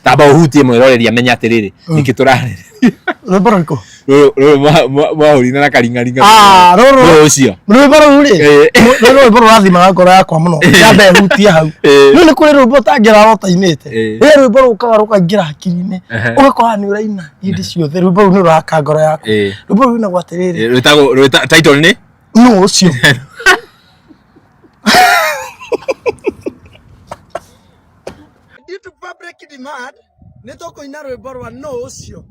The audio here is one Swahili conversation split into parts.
taba uhutie mwiroreri amenya atiriri nikiturare rwimbo ruriko mahurina na karingaringa ruru ucio rwimbo ruri rwimbo rurathimaga ngoro yakwa muno yambe hutie hau no ni kuri rwimbo tangira rotainite rwimbo rukaga rukaingira hakiri-ini ugakora ni uraina hindi ciothe rwimbo ru ni ruraka ngoro yakwa rwimbo ru na gwatiriri rwitago title ni no ucio to public demand neto koina rwimbo rwa no ucio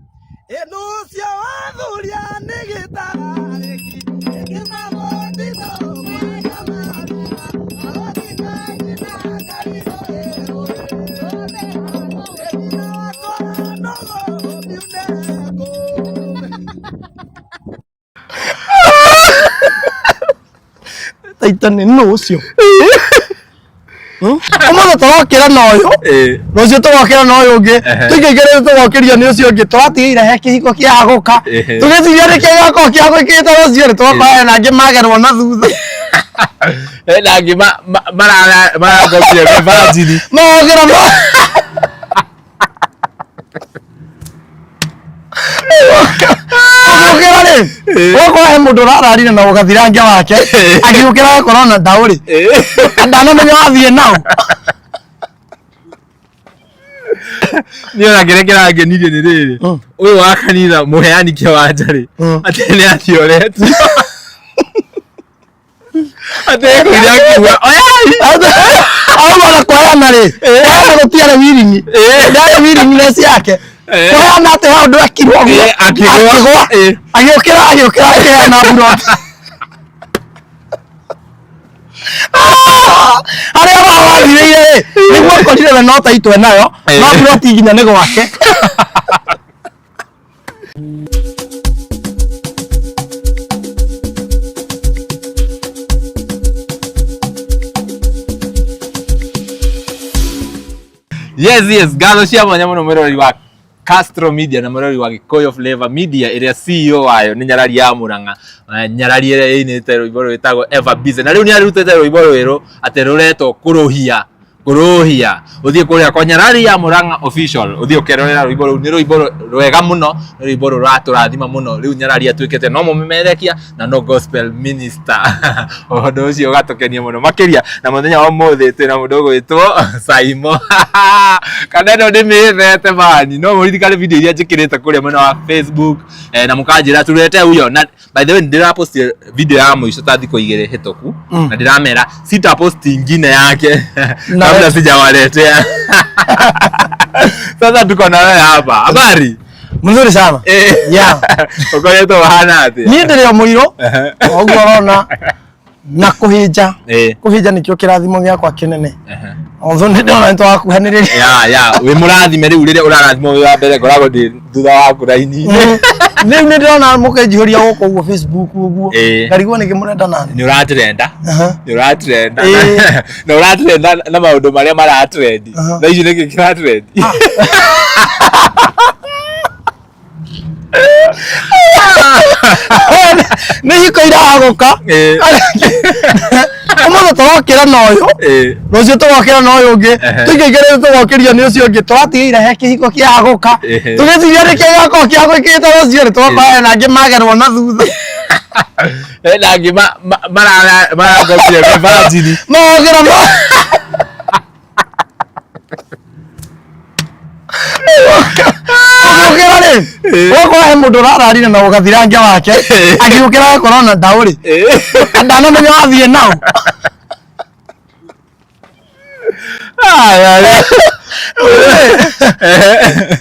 no ucio wathuria nigitagari taitani no ucio Omo twakira noyo rocio twakira noyo ngi tukigere twakiria ni ucio ngi twatigira he kihiko kia guka tugithiria ni kia gako kia gwikita rocio twakaya na ngi magerwo na thutha na ngi mara gopire virgin magera Wako he mundu rararire na ugathirangia wake agiukira corona ndauri andana menye wathie nao niona gerekera ngenirie ni riri uyu wa kanitha muheani kia wanjari atene atioretio atene kuria kiwa au wala kwa na ri wala gutiare wiringi ndare wiringi nesi yake kwa na te hau ndakirwo akigwa agiukira na burot aria wathire niguo konire no taitwe nayo no burot nginya ni gwake yes galo cia mwanya muno mwirori wa Castro Media na mwirori wa Gikoyo Flavor Media iria CEO wayo ni Nyarari ya Muranga Nyarari iria inite rwimbo rwitagwo Ever Busy na riu ni arutete rwimbo rwero ateruretwo kuruhia uthie kuria kwa Nyarari ya Muranga official uthie ukerorera rwimbo ru ni rwimbo rwega muno ni rwimbo ruraturathima muno riu Nyarari atwikete no mumemerekia na no gospel minister ondo ucio gatokenia muno makiria na muthenya wa muthi twina mundu gwitwo Saimo kana no ndimithete bani no muririkane video iria njikirite kuria mwena wa Facebook na mukanjira turete uyo na by the way ndira post video ya muico ta thiko igire hitoku na ndiramera sita post ingine yake kabla sijawaletea sasa tuko na wewe hapa habari mzuri sana yeah uko yetu hana ati ni ndio muiro ogorona na kuhija nikio kirathimo giakwa kinene onzo ndona nto akuhaniriria ya we murathime riu riria urarathimo wa mbere koragwo ndi thutha wa kuraini ni ndona mukenjihoria guko uguo Facebook uguo ngarigwo ni kimurenda nani ni uratrenda na uratrenda na maundu maria maratrend na icio niki kiratrend ni ikoira agoka omo twakira noyo rocio twakira noyo ngi tukigere twakiria ni ucio ngi twatigira he kihiko kia agoka tugithiria ni kia gako kia gwikita rocio twakaya na ngi magerwo na thutha na ngi mara gopire virgin magera wako he mundu rararire na ugathirangia wake agiukira corona ndauri andana menye wathie nao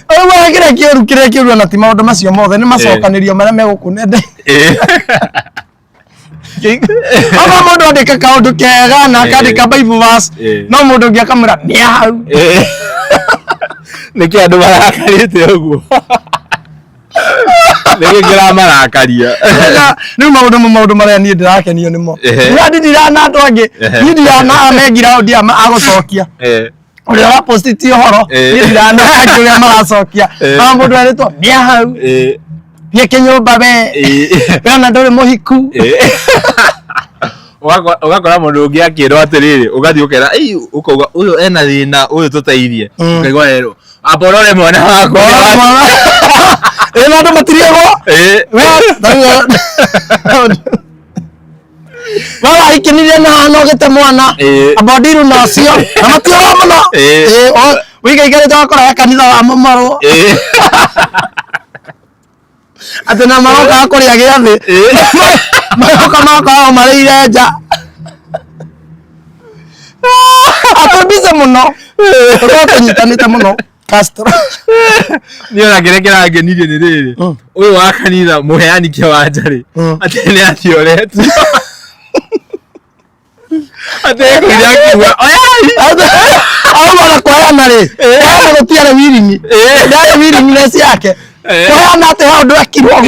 owe kire kiuru na ti maundu macio mothe ni macokanirio maria megukunende ama mundu andika kaundu kega na akandika Bible verse no mundu ngi akamura ni hau niki andu marakarite uguo niki ngira marakaria ni maundu maria ni ndirakenio nimo ndira na andu angi ni ndira na megira ndia agucokia uria wa post ti horo ni ndira na angi uria maracokia ama mundu aritwo ni hau ye kenyumba be bana ndore muhiku ugakora mundu ungi akirwo atiriri ugathi ukera ukauga uyu ena thina uyu tuteithie ukaigwa rero aporore mwana wako ndo matiriego Wala ikinirie na no gete mwana abodiru nacio amatio muno wiga igere twakora kanitha wa mamaro atena maroka akori agiathi maroka mako marire nja atubize muno tukotanyitanite muno Castro niona gerekera ngenirie ni riri uyu wa kanitha muheani kia wanjari atene atioretu Agithekia kiwa au wala kwa nare gutiare wiringi ndare wiringi nesi yake kwa na te hao ndo akirwa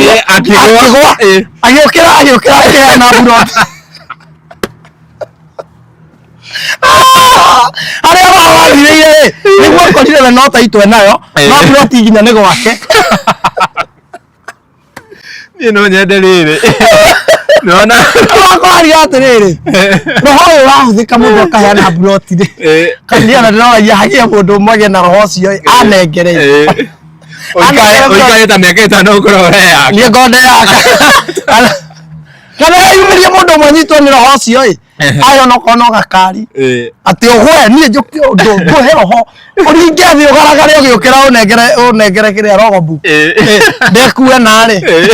agĩũkĩra na buroti arĩa wathire nĩguo korire we no taitwe nayo no buroti nginya nĩ gwake niĩ no nyende rĩrĩ nona kwari atiriri roho uyu wahuthika mundu akaheana buroti ri kandiana ndĩroragia hagia mundu ũmwe na roho ũcio anengereire oikae ta mĩaka ĩtano ũkorwo yake niĩ ngonde yake kana yumĩrie mundu ũmwe nyitwo nĩ roho ũcio ayo no kono gakari ati ũhwe niĩ njũke ũndũ ngũhe roho ũringe thĩ ũgaragare ũgĩũkĩra ũnengere kĩrĩa rogobu ndekue narĩ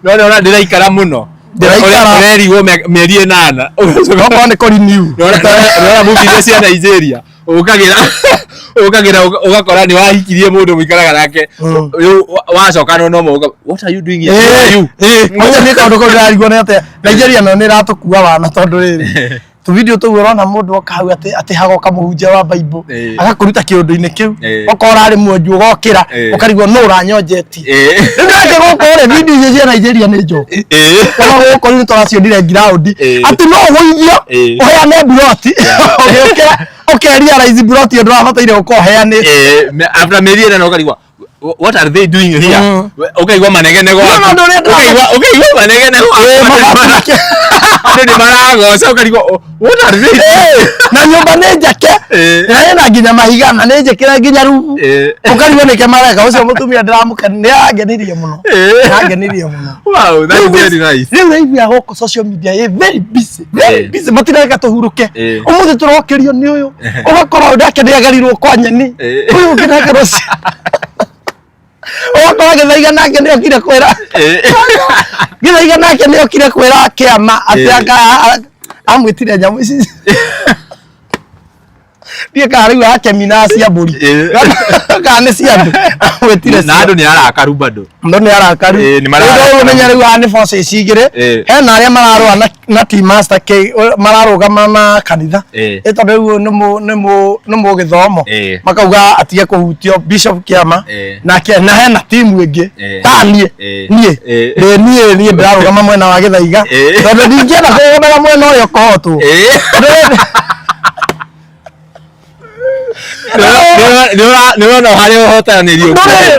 no ndĩraikara mũno ndĩraikara mĩeri 8 okorwo nĩ kũrenew rora movie cia Nigeria ukagira ugakora ni wahikirie mundu mwikaraga nake wacoka no mo what are you doing here moja ni kaundu ko ndarigwo ne ate Nigeria no ni ratukua wana tondu riri tu video tu urona mundu okau ati hagoka muhunjia wa Bible agakuruta kiundu-ini kiu okora ari mwenju ugokira ukarigwo no uranyonjeti ndage gukore video cia Nigeria ni njo kana gukori ni toracio ndire ground ati no woithio uheane buroti ugikira ukeria rise buroti ndo abataire ukoheane after meriera no karigwa what are they doing here ukaigwa manegene gwa ukaigwa manegene gwa ni marago ukarigwa what are they na nyumba ni njake na nginya mahiga na ni njekira nginya rubu ukarigwa ni kemareka ucio mutumia ndiramukania agenirie muno wow that is very nice rĩu raigua goko social media is very busy matireka tuhuruke umuthi turokerio ni uyu ugakora ndake ndiagarirwo kwa nyeni uyu nginaga rosi okora githaiga nake nĩ okire kwĩra githaiga nake nĩ okire kwĩra kĩama atĩ amwĩtire nyamũ ici ndiĩ kana rĩu akemina cia mbũri kana nĩ cia andũ amwĩtire na andũ nĩ arakaru bado andũ nĩ arakaru nĩ menya rĩu nĩ forces igĩrĩ hena arĩa mararũa na team master K mararũgama na kanitha tondũ rĩu nĩ mũgĩthomo makauga atige kũhutio bishop kĩama na hena team ĩngĩ ta niĩ ndĩrarũgama mwena wa Gĩthaiga tondũ ndingĩenda kũrũgama mwena ũyũ kũhotwo no harĩ ũhotanĩrio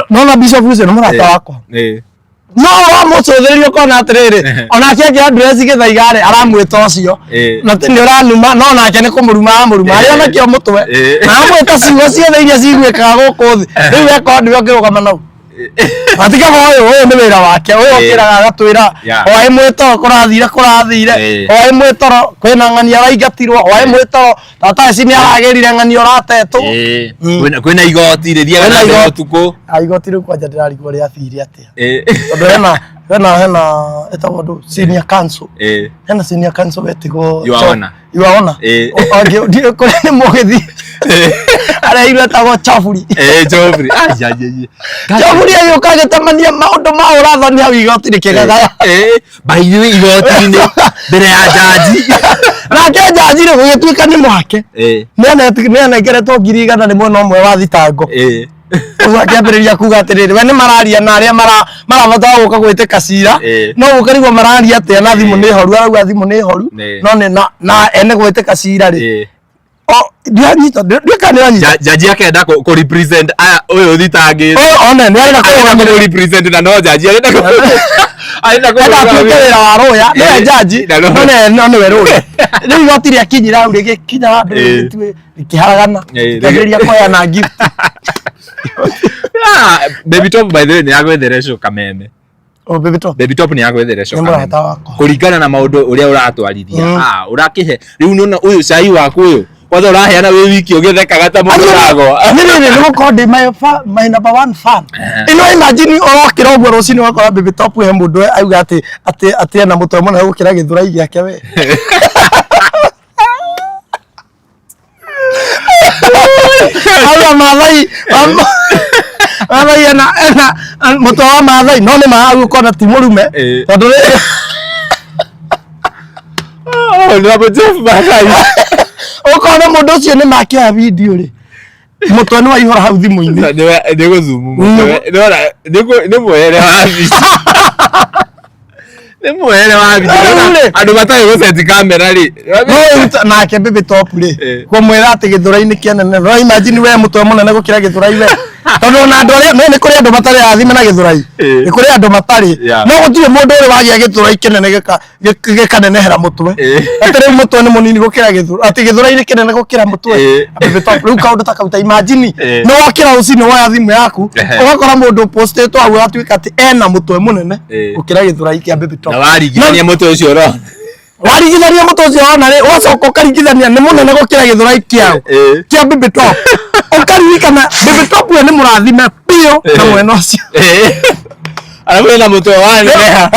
no bishop ucio nĩ mũrata wakwa no mũcũthĩrĩrio kona atĩrĩrĩ onake angĩ address Gĩthaiga aramwĩta ũcio na nĩ ũranuma no nake nĩ kũmũruma arĩa nakĩo mũtwe na amwĩta ciugo ciothe iria ciguĩkaga gũkũ thĩ rĩu eko nĩwe ũngĩrũgama nau atika ũyũ nĩ wĩra wake ũyũ ũkĩraga agatwĩra oĩ mwĩtoro kũrathire oĩ mwĩtoro kwĩna ng'ani araingatirwo oĩ mwĩtoro tata ici nĩ aragĩrire ng'ani ũratetwo kwĩna igoti rĩthiaga ũtukũ igoti rĩu kwanja ndĩrarigwo rĩathire atĩa tondũ hena etagwo ndũ senior council hena senior council wetigwo yuaona kũrĩa nĩ mũgĩthi arĩa etagwo Chafuri Chafuri agĩũka agĩtamania maũndũ ma ũrathoni hau igoti rĩkĩgagaya baithio igoti-inĩ mbere ya jaji nake jaji rĩ gũgĩtuĩka nĩ mwake nĩanengeretwo 100,000 nĩ mwena ũmwe wa thitango ũguo akĩambĩrĩria kuga atĩrĩrĩ we nĩ mararia na arĩa marabatara gũka gwĩtĩka cira no ũkarigwo mararia atĩa na thimũ nĩ horu arauga thimũ nĩ horu no na ene gwĩtĩka cira rĩ jaji akenda ku represent aya uyu thitangite one nĩ arenda ku represent na no jaji arenda aina kwa kwenda wa roya nĩ jaji no nĩ we rũĩ rĩu igoti rĩa kinyira au rĩgĩkinya andũ rĩkĩharagana kĩambĩrĩria koya na gift. Baby top by the way nĩ agwethere kameme. Baby top nĩ agwethere kameme kũringana na maũndũ ũrĩa ũratwarithia ũrakihe rĩu nĩ ũyũ cai waku ũyũ kwanza ũraheana wĩ wiki ũgĩthekaga ta mũndũ ũragwa. Nĩ gũkorwo ndĩ my number one fan. Ino imagine ũrokĩra ũguo rũcinĩ wakora baby top he mũndũ auga atĩ ena mũtwe mũnene gũkĩra gĩthũrai gĩake we. Auga Maathai ena mũtwe wa Maathai no nĩ magũkorwo ti mũrume tondũ ũkona mũndũ ũcio nĩ makĩoya video rĩ mũtwe nĩ waihũra hau thimũ-inĩ nĩ gũzumu mũtwe nĩ mwere wa video nĩ mwere wa video andũ matarĩ gũseti kamera rĩ nake baby top rĩ kũmwĩra atĩ gĩthũrai-inĩ kĩnene no imagine we mũtwe mũnene gũkĩra gĩthũrai we tondũ na andũ arĩa nĩ kũrĩ andũ matarĩ athime na gĩthũrai nĩ kũrĩ andũ matarĩ no gũtirĩ mũndũ ũrĩ wagĩa gĩthũrai kĩnene gĩkanenehera mũtwe atĩ rĩu mũtwe nĩ mũnini gũkĩra gĩthũrai atĩ gĩthũrai-inĩ kĩnene gũkĩra mũtwe baby top rĩu kaũndũ ta kauta imagine nĩ wokĩra rũcinĩ woya thimũ yaku ũgakora mũndũ postĩtwo hau atuĩka atĩ ena mũtwe mũnene gũkĩra gĩthũrai kĩa baby top na waringithania mũtwe ũcio ũrona waringithania mũtwe ũcio wona rĩ ũgacoka ũkaringithania nĩ mũnene gũkĩra gĩthũrai kĩao kĩa baby top ũkaririkana baby top we nĩ mũrathime biũ na mwena ũcio arabu ena mũtwe waneneha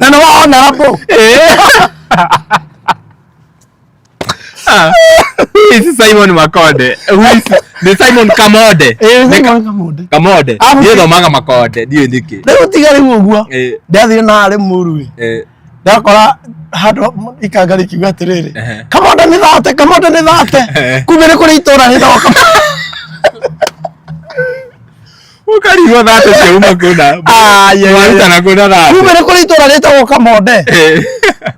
na nĩ wona rapo Simon Makonde ni Simon Kamonde Kamonde ndiye thomaga Makonde ndiye niki rĩu tiga rĩu ũguo ndathire na arĩ mũru ndakora handũ ikanga rĩkiuga atĩrĩrĩ Kamonde nĩ thate kumbe nĩ kũrĩ itũra nĩ thoka ukarigwo thate ciauma kuna na kuna thate kumbe nĩ kũrĩ itũra rĩtagwo Kamonde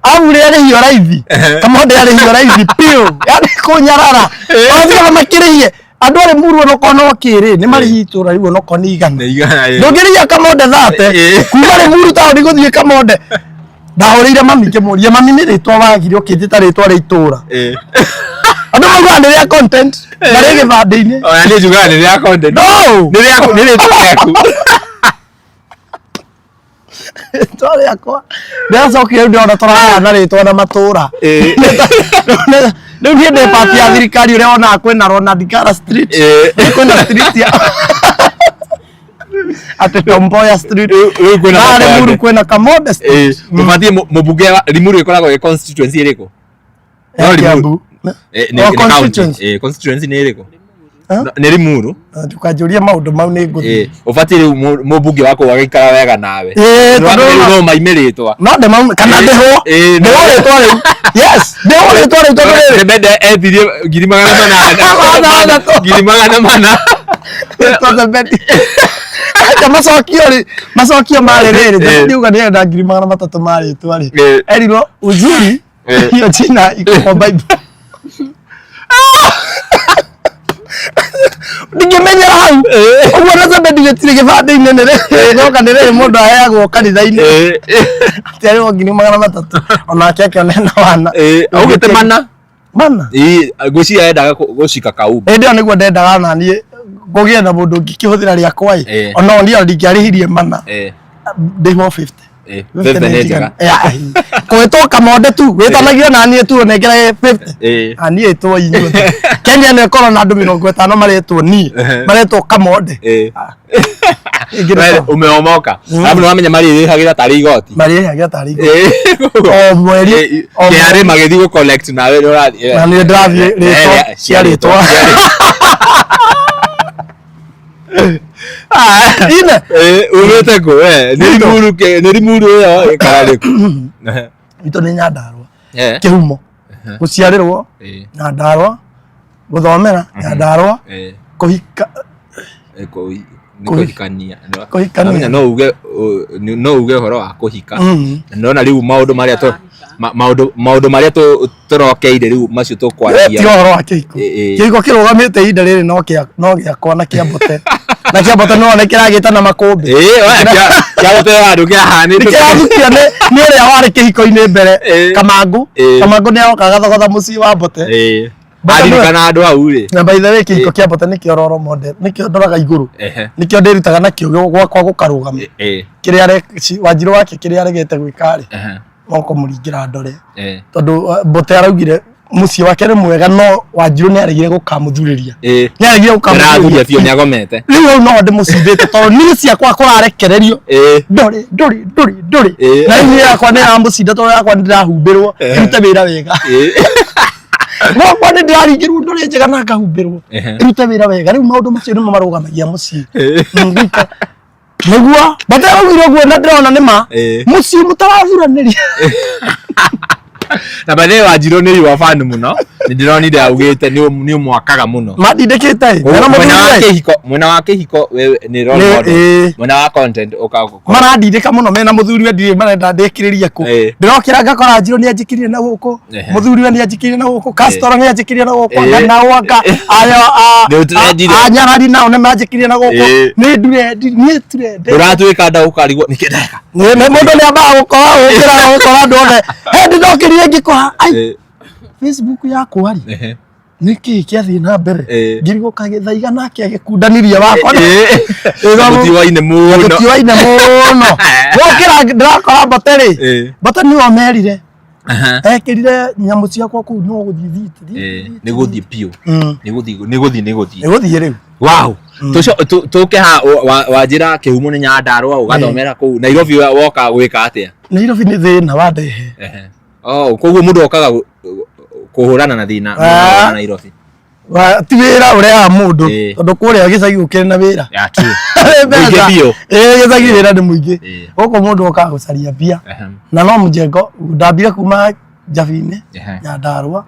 amuri arĩhio raithi Kamonde arĩhio raithi piũ yani kũnyarara othiaga makĩrĩhie andũ arĩ muru no kono kĩrĩ nĩ marĩhi itũra rĩu no kono igana ndũngĩrĩhia Kamonde thate kuma rĩ muru taũ nĩ gũthiĩ Kamonde ndahũrĩire mami kĩmũria mami nĩ rĩtwa wagire ũkĩnjĩta rĩtwa rĩa itũra andũ mauga nĩ rĩa content marĩ gĩbandĩ-inĩ ona nĩ njugaga nĩ rĩa content no nĩ rĩtwa rĩaku rĩtwa rĩakwa ndĩracokire rĩu ndĩrona tũraheana rĩtwa na matũra rĩu niĩ ndĩ pati ya thirikari ũrĩa wonaga kwĩna Ronald Ngara Street kwĩna street ya atĩ Tomboya Street na Limuru kwĩna Kamonde Street mũbatie mũbunge wa Limuru ĩkoragwo ĩ constituency ĩrĩkũ no Limuru constituency nĩ ĩrĩkũ nĩ Limuru tukanjũria maũndũ mau nĩ ngũthiĩ ũbatie rĩu mũbunge wako wagaikara wega nawe no maimĩrĩtwo no ndĩmauma kana ndĩhwo rĩtwa rĩu yes ndĩhwo rĩtwa rĩu tondũ rĩrĩ mbende ethirie 800 2,800 acha macokio marĩ rĩrĩ ndiuga nĩenda 300 marĩtwa rĩ erirwo uzuri hiyo jina iko kwa Bible ndingĩmenyera hau ũguo na sembe ndigĩtirĩ gĩbandĩ-inĩ nĩrĩoka nĩrĩrĩ mũndũ aheagwo kanitha-inĩ atĩarĩwo 300 onake akĩona wana augĩte mana ngwĩciria endaga gũcika kaumba ĩndĩ ĩyo nĩguo ndendaga na niĩ ngũgĩe na mũndũ ũngĩkĩhũthĩra rĩakwa ona niĩ ndingĩarĩhirie mana ndĩhwo 50 kwĩtwo Kamonde tu wĩtanagio na niĩ tu nengera 50 niĩ ĩtwo inyuothe Kenya nĩ ĩkorwo na andũ 50 maretwo niĩ maretwo Kamonde umeomoka alafu nĩwamenya marĩrĩhagĩra tarĩ igoti o mweri kĩarĩ magĩthiĩ gũ collect nawe nĩũrathiĩ na niĩ ndĩrathiĩ rĩtwa cia rĩtwa ine urete ko nĩ Limuru ĩyo ĩkararĩku itũ nĩ Nyandarua kĩhumo gũciarĩrwo Nyandarua gũthomera Nyandarua kũhika kũhikania no uge ũhoro wa kũhika nona rĩu maũndũ marĩa tũrokeire rĩu macio tũkwarĩria ti ũhoro wa kĩhiko kĩhiko kĩrũgamĩte ihinda rĩrĩ no gĩakwa na kĩa mbote Na Kiambote no one kiragita na makumbi. Kiambote andu kiahanite. Kirathukio ni uria wari kihiko-ini mbere Kamangu ni arokaga thogotha mucii wa Mbote. Aririkana andu au ri. Na by the way kihiko kia Mbote nikio roro model. Nikio ndoraga iguru. Nikio ndirutaga nakio gwakwa gukarugama. Kiria Wanjiru wake kiria aregete gwikari. Moko muringira ndore. Tondu Mbote araugire mucii wake ni mwega no Wanjiru ni aregire gukamuthuriria. Ni aregire gukamuthuriria biyo ni agomete. Riu no ndimucindite tondu ni ciakwa kurarekererio. Ndore. Na ni yakwa ni amucinda tondu yakwa ndirahumbirwo. Irute wira wega. Gwakwa ni ndiraringirwo ndore njega na ngahumbirwo. Irute wira wega. Riu maundu macio ni marugamagia mucii. Ngika niguo bataraugire guo na ndirona ni ma mucii mutarathuraniria. Na bale Wanjiru ni wa fan muno ni ndironire augite ni mwakaga muno madindikite mwena wa kihiko wewe ni role model mwena wa content ukako marandindika muno mena muthuri we ndire marenda ndikiririe ku ndirokira ngakora Wanjiru ni anjikirie na guku muthuri we ni anjikirie na guku castor ni anjikirie na guku na waka anyarari nao ni manjikirie na guku ni ndure uratuika nda ukarigwo ni kideka ni mundu ni amba gukora ndone ndokiririe ngikora Facebook yakwa ri niki kiathii na mbere ngirigo kagithaiga nake agikundaniria wakwa gutiwaine muno wokira ndakora Mbote ri Mbote ni omerire ekirire nyamu ciakwa ku no guthithiti ni guthii pio ni guthii riu wow tuke ha Wanjira kihumo ni Nyandarua ugathomera ku Nairobi woka gwika atia Nairobi ni thina wa ndehe koguo mundu okaga kuhurana na thina na Nairobi ti wira uria mundu tondu kuria gicagi ukire na wira ya tu muingi bio gicagi wira ni muingi goko mundu okaga gucaria bia na no mujengo ndambire kuma Njabine Nyandarua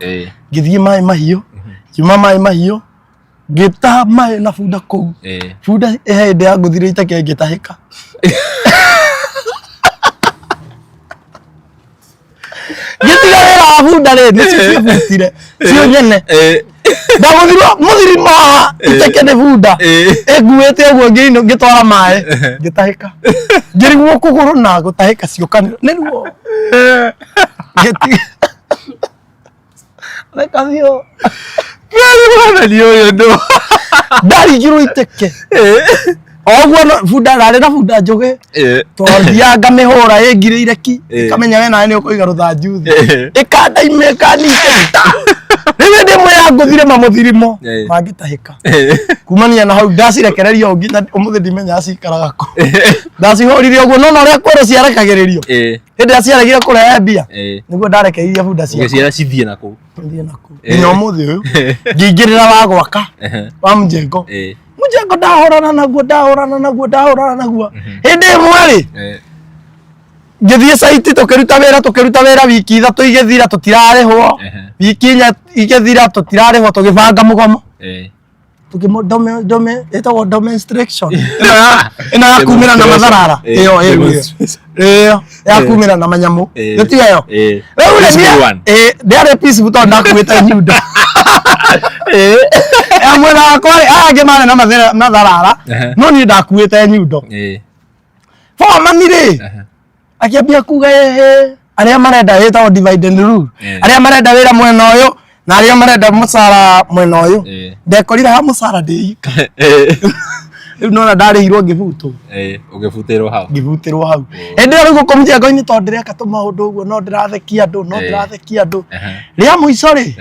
ngithie mai mahiu kiuma mai mahiu ngita mai na bunda kou bunda hende ya nguthire itake ngitahika gitiga wira wa bunda ri ni ciobutire cio nyene ndaguthirwo muthirima itake ni bunda nguite uguo ngiino ngitwara mai ngitahika ngirigwo kuguru na gutahika ciokaniro ni ruo gitiga reka thio mwana liyo ndo ndarigirwo iteke oguo no bunda rari na bunda njuge tondia ngamihura ingire ireki kamenya we nawe ni ukuiga ruthanju thi ikandaime kanita riwe ndimwe ya nguthire mamuthirimo mangitahika kumania na hau ndacirekereria nginya umuthi ndimenya acikaraga ku ndacihurire uguo no uria kwero ciarekagiririo hindi aciaregire kurehe mbia niguo ndarekeirie bunda ciakwa cithie naku nginya umuthi uyu ngingirira wa gwaka wa mujengo ndahorana naguo hindi imwe ri ngithie site tukiruta wira wiki ithatu igithira tutirarihwo wiki inya igithira tutirarihwo tugibanga mugomo tukimodome etago demonstration ina kumira na matharara iyo ya kumira na manyamu gutiga yo ndiare peace buto ndakuita nyundo mwena wakwa angi mane na matharara no ni ndakuite nyundo foma mire akiambia kuga aria marenda etago divide and rule aria marenda wira mwena uyu na aria marenda mucara mwena uyu ndekorira ha mucara ndiika riu nona ndarihirwo ngibutwo ugibutirwo hau ende riu kumjengo-ini tondu ndireka tumaundu uguo no ndirathekia andu ria muico ri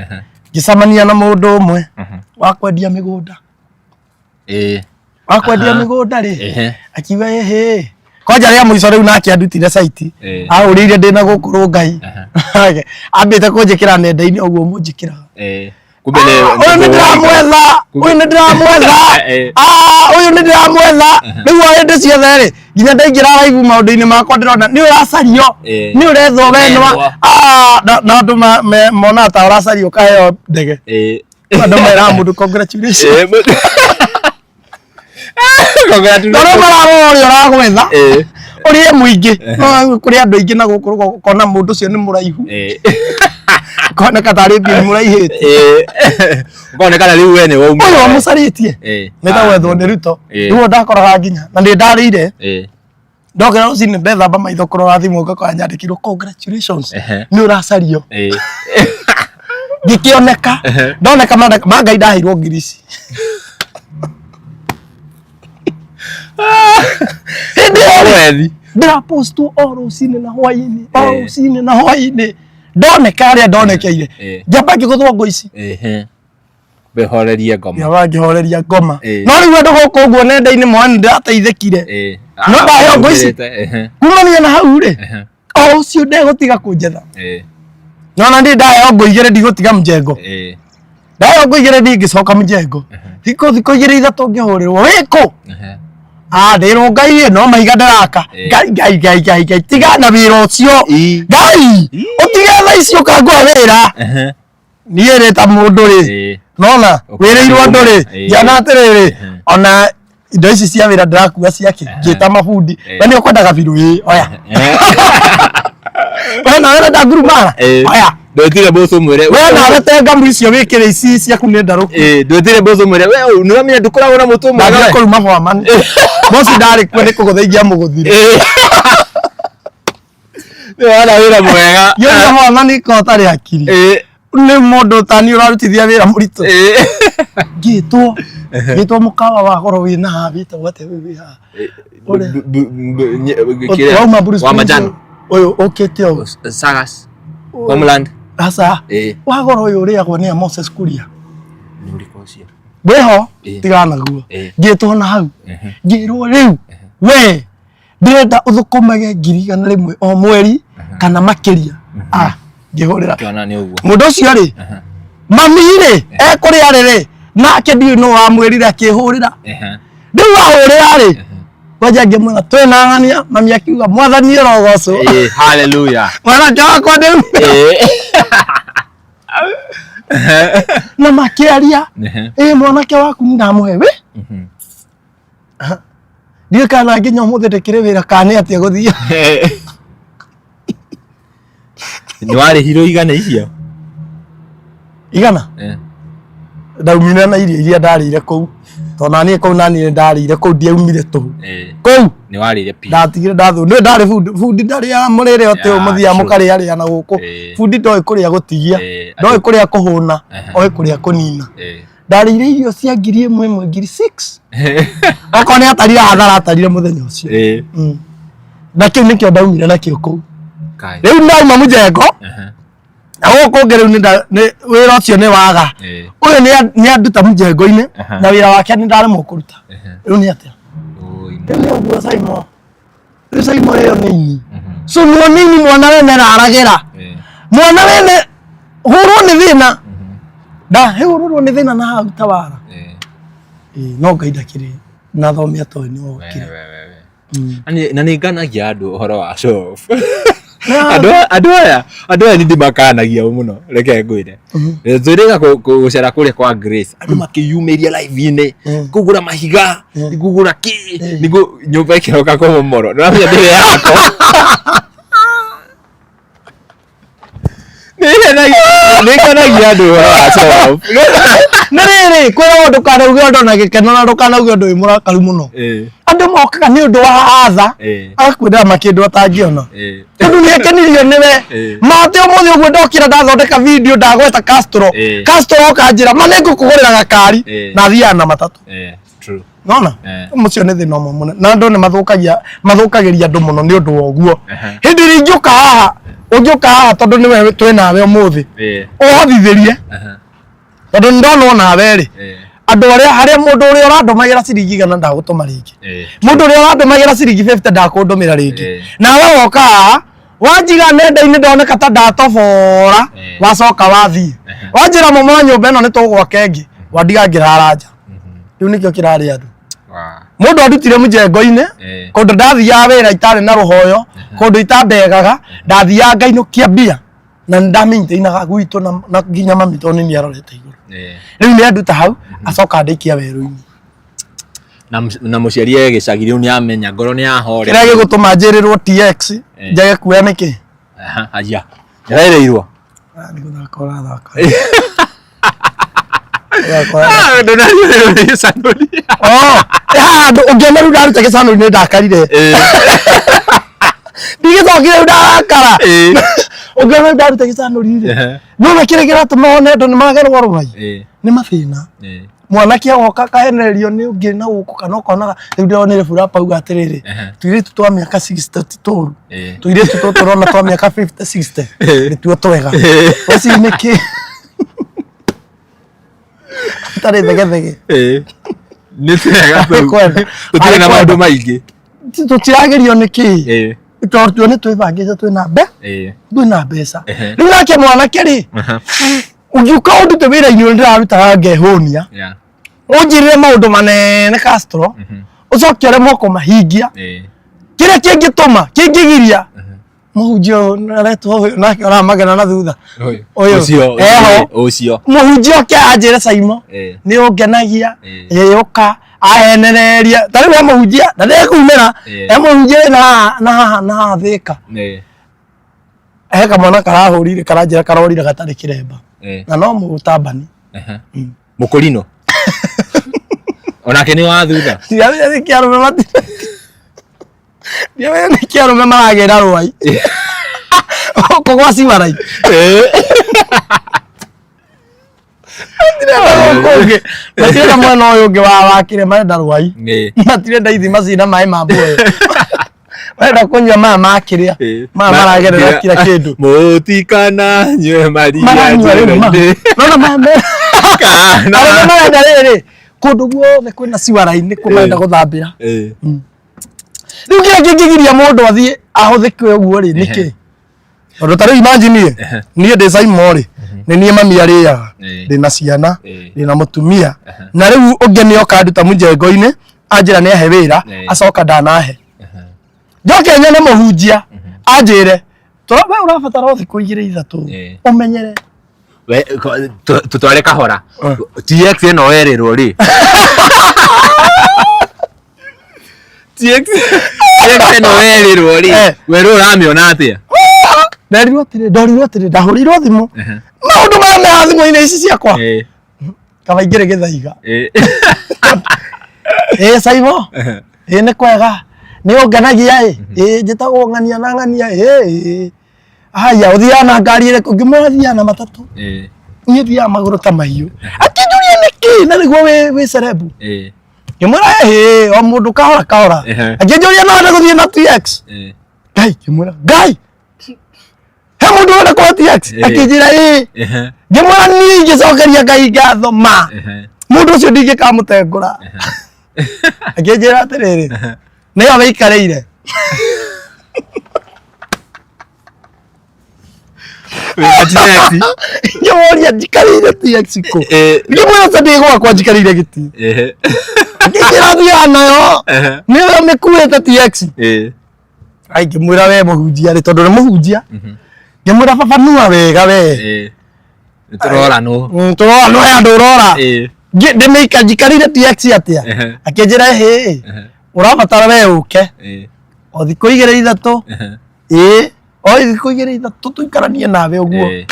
ngicamania na mundu umwe wa kwendia migunda ri akiuga kwanja ria muico riu nake andutire site ahurire ndina gukuru ngai ambite kunjikira nenda-ini uguo munjikira uyu ni ndiramwetha riu hindi ciothe ri nginya ndaingira raivu maundu-ini makwa ndirona ni uracario ni urethwo wenwa na andu mona ta uracario kaheo ndege andu mera mundu congratulations ndoro mararwo uria uragwetha urie muingi kuri andu aingi na gukuru kona mundu ucio ni muraihu Kone katari bi muraihite. Kone kana riu wene wa umu. Oyo musaritie. Meta wetho ni ruto. Ruo ndakora nginya na ndi ndarire. Ndokera ucini ndethamba maitho kurora thimu ngakora nyandikirwo congratulations. Ni uracario. Ngikioneka. Ndoneka mangai ndahirwo ngirisi. Hindi ndira post tu ucini na hwaini. Ucini na hwaini. Ndoneka aria ndonekeire. Njamba ngiguthwo ngoici. Behoreria ngoma. Yabangihoreria ngoma. No riu ndo guku guo nenda-ini mwana ndateithekire. No bayo ngoici. Kumania na hau ri. Ucio ndegutiga kunjetha. No na ndi ndayo ngoigire ndigutiga mjengo. Ndayo ngoigire ngicoka mjengo. Thiko igire ithatu ngihurirwo wiko. Ndiro Ngai no mahiga ndaraka. Ngai tiga na wira ucio. Ngai utige tha icio kangwa wira. Niĩ rĩ ta mũndũ rĩ nona wĩrĩirwo andũ rĩ njana atĩrĩrĩ ona indo ici cia wĩra ndĩrakua ciake ngĩta mabundi we nĩ ũkwendaga biru oya we nawe ũrenda ngurumara oya ndwĩtire mboco mwĩre we nawe te ngamu icio wĩkĩre ici ciaku nĩ ndarũku ndwĩtire mboco mwĩre we nĩwamenya ndũkoragwo na mũtũ mwega we kũruma bwamani mboci ndarĩ kuo nĩ kũgũthaithia mũgũthire wana wĩra mwega yona bwamani ko ũtarĩ akiri ni mundu tani urarutithia wira muritu gitwo mukawa wa goro wina habita wate wiha wa majani oyo oketio sagas homeland asa wa goro uyu uri agwa ni Moses Kuria ni uri kocia weho tigana guo gitwo na hau ngirwo riu we ndirenda uthukumage ngirigana rimwe o mweri kana makiria ngihurira mundu ucio ri mami ri ekuri ari nake ndiu no wa mwirire akihurira ndiu ahurira ri kwaja ngemuna twena ngania mami akiuga mwathani rogoco hallelujah mwana jakwa ndiu na makiaria mwanake waku ndamuhe we ndiu kana nginya muthe ndikire wira kana atia guthia ni wari hiro igana icio igana ndaumire na iria ndarire kuu to nani kuu nani ndarire kuu ndiaumire tu kuu ni warire pi ndatigire ndathu ni ndari fundi ndari ya murire ote umuthia mukari ari na guku fundi ndoi kuria gutigia ndoi kuria kuhuna oi kuria kunina ndarire irio cia ngiri 1 ngiri 6 akone atarira hathara atarire muthenya ucio na kiu nikio ndaumire na kio kuu riu ndauma mujengo na guku ngere ni wira ucio ni waga uyu ni anduta mujengo-ini na wira wake ni ndaremwo kuruta riu ni atia ni uguo Simon riu Simon riu nini so no nini mwana wene aragira mwana wene hurwo ni thina hurwo ni thina na hau tawara no Ngai ndakiri na thomia to ni okire na ni nganagia andu uhoro wa show andu aya ni ndimakanagia muno reke ngwire nzuriga gucera kuria kwa Grace andu makiyumiria live-ini kugura mahiga kugura ki nigu nyumba ikiroka kwa momoro ndamenya ndire yako nĩkenagia andũ nĩ rĩrĩ kwĩrwo ndũkanauge ũndũ na gĩkeno na ndũkanauge ũndũ wĩ mũrakaru mũno andũ mokaga nĩ ũndũ wa atha agakwĩrĩra makĩndũ atangĩona tondũ nĩekenirio nĩwe matĩ ũmũthĩ ũguo ndokĩra ndathondeka video ndagweta Castro okanjĩra ma nĩngũkũgũrĩra gakari na thiaga na matatũ nona mũcio nĩ thĩna ũmwe mũnene na andũ nĩ mathũkagĩria andũ mũno nĩ ũndũ wa ũguo hĩndĩ ĩrĩa ingĩũka haha ũngĩũka haha tondũ nĩwe twĩ nawe ũmũthĩ ũhothithĩrie tondũ nĩndona nawe rĩ andũ harĩa mũndũ ũrĩa ũrandũmagĩra ciringi 100 ndagũtũma rĩngĩ mũndũ ũrĩa ũrandũmagĩra ciringi 50 ndakũndũmĩra rĩngĩ nawe woka haha wanjiga nenda-inĩ ndoneka ta ndatobora wacoka wathiĩ wanjĩra momora nyũmba ĩno nĩ tũgwaka ĩngĩ wandigangĩra haranja rĩu nĩkĩo kĩrarĩ andũ mundu arutire mujengo-ini kundu ndathiaga wira itarĩ na ruhoyo kundu itambegaga ndathiaga ngainukia mbia na ndamenyitainaga gwitũ na nginya mami tondũ nĩ arorete igũrũ rĩu nĩ anduta hau acoka ndaikia werũ-inĩ na mũciari gĩcagi rĩu nĩ amenya ngoro nĩ yahorera kĩrĩa gĩgũtũma njĩrĩrwo TX njage kuoya nĩkĩ aja nĩraireirwo Nikuthakora thaka. Ndonani gĩcanũri. Handũ ũngĩona rĩu ndaruta gĩcanũri nĩ ndakarire. Ndigĩcokire rĩu ndarakara. Ũngĩona rĩu ndaruta gĩcanũri-rĩ. Nona kĩrĩa kĩratũma one andũ nĩmagerwo rũgai. Nĩ mathĩna. Mwanake agoka akahenererio nĩ ũngĩ na gũkũ kana ũkonaga rĩu ndĩronire burapa uga atĩrĩrĩ. Tũirĩtu twa mĩaka 60 ti tũru. Tũirĩtu tũtũ tũrona twa mĩaka 50 60 nĩtuo twega. Ũci nĩkĩ? Tarĩ thegethege. Nĩ twega tũtirĩ na maũndũ maingĩ. Tũtiragerio nĩkĩ? Tondũ nĩ twĩbangĩte twĩna mbeca. Rĩu nake mwanake-rĩ, ũngiuka ũndute wĩra-inĩ ũrĩa ndĩrarutaga ngehũnia, ũnjĩrĩre maũndũ manene Castro, ũcoke ũremwo kũmahingia, kĩrĩa kĩngĩtũma kĩngĩgiria mũhunjia ũyũ aretwo ũyũ nake ũramagena na thutha ũcio mũhunjia oke anjĩre Caimo nĩ ũngenagia ũka ahenereria ta rĩu mũhunjia na ndĩkumĩra mũhunjia na haha Thĩka he kamwana karahũrire karanjĩra karorire gatarĩ kĩremba na no mũtabani mũkũrino onake nĩ wa thutha nĩ kĩarũme matire nĩ kĩarũme maragĩra rũai kũgwa ciwarai matirenda mwena ũyũ ũngĩ wa kĩrĩa marenda rũai matirenda ithima cina maĩ ma mbuoyo marenda kũnyua maya ma kĩrĩa maya maragerera kila kĩndũ mũtikana nyue maria njĩra-inĩ nona marenda rĩrĩ kũndũ guothe kwĩna ciwara-inĩ kũmarenda gũthambĩra rĩu kĩrĩa kĩngĩgiria mũndũ athiĩ ahũthĩke ũguo-rĩ nĩkĩ? Tondũ ta rĩu imagine niĩ ndĩ Caimo-rĩ nĩ niĩ mami arĩaga ndĩna ciana ndĩna mũtumia na rĩu ũngĩ nĩoka nduta mũnjengo-inĩ anjĩra nĩahe wĩra acoka ndanahe njoke nyone mũhunjia anjĩre we ũrabatara thikũ 2-3 ũmenyere tũtware kahora TX ĩno werĩrwo-rĩ TX ĩno werĩrwo-rĩ werũ ũramĩona atĩa? Ndorirwo atĩrĩ ndahũrĩirwo thimũ maũndũ maya me thimũ-inĩ ici ciakwa kaba ingĩrĩ gĩthaiga Caimo nĩ kwega nĩ ũngenagia njĩtagwo ng'ania na ng'ania haya ũthiaga na ngari ĩrĩkũ? Ngĩmwĩra thiaga na matatũ niĩ thiaga magũrũ ta mahiũ akĩnjũria nĩkĩ na nĩguo wĩ cerebu ngĩmwĩra o mũndũ kahora kahora akĩnjũria no wende gũthiĩ na TX Ngai ngĩmwĩra Ngai he mũndũ wenda kwa TX akĩnjĩra ngĩmwĩra niĩ ingĩcokeria Ngai ngatho ma mũndũ ũcio ndingĩkamũtengũra akĩnjĩra atĩrĩrĩ nĩyo wĩikarĩire ngĩmũria njikarĩire TX kũ? Ngĩmwĩra ta ndĩ gwakwa njikarĩire gĩtĩ akĩnjĩra thiaga nayo nĩyo mĩkuĩte TX ngĩmwĩra we mũhunjia-rĩ tondũ nĩ mũhunjia ngĩmwĩra baba nua wega we tũrora nũ he andũ ũrora ndĩmĩika njikarĩire TX atĩa akĩnjĩra ũrabatara we ũke o thikũ 2-3 o thikũ 2-3 tũikaranie nawe ũguo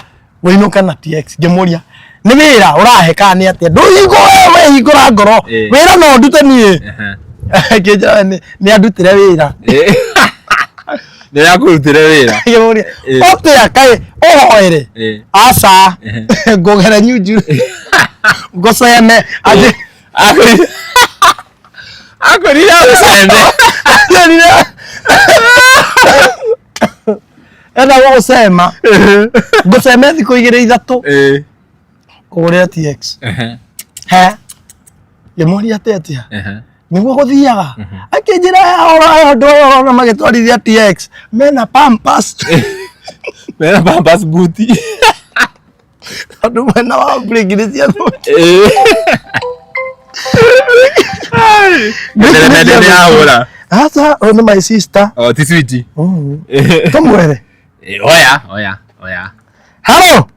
wĩinũke na TX ngĩmũria nĩ wĩra ũrahe kana nĩ atĩa ndũhingo we hingũra ngoro wĩra no ndute niĩ akĩnjĩra nĩ andutĩre wĩra nĩrakũrutĩre wĩra ngĩmũria ũtĩa kaĩ ũhoere aca ngũgera nyunju ngũceme akũrire ũceme enda gũcema ngũceme thikũ 2-3 kũgũrĩra TX ngĩmũria atĩa nĩguo gũthiaga akĩnjĩra andũ ona magĩtwarithia TX mena Pampers buti andũ mwena wa break nĩ cia asa nĩ my sister ti sweet tũmwere oya hello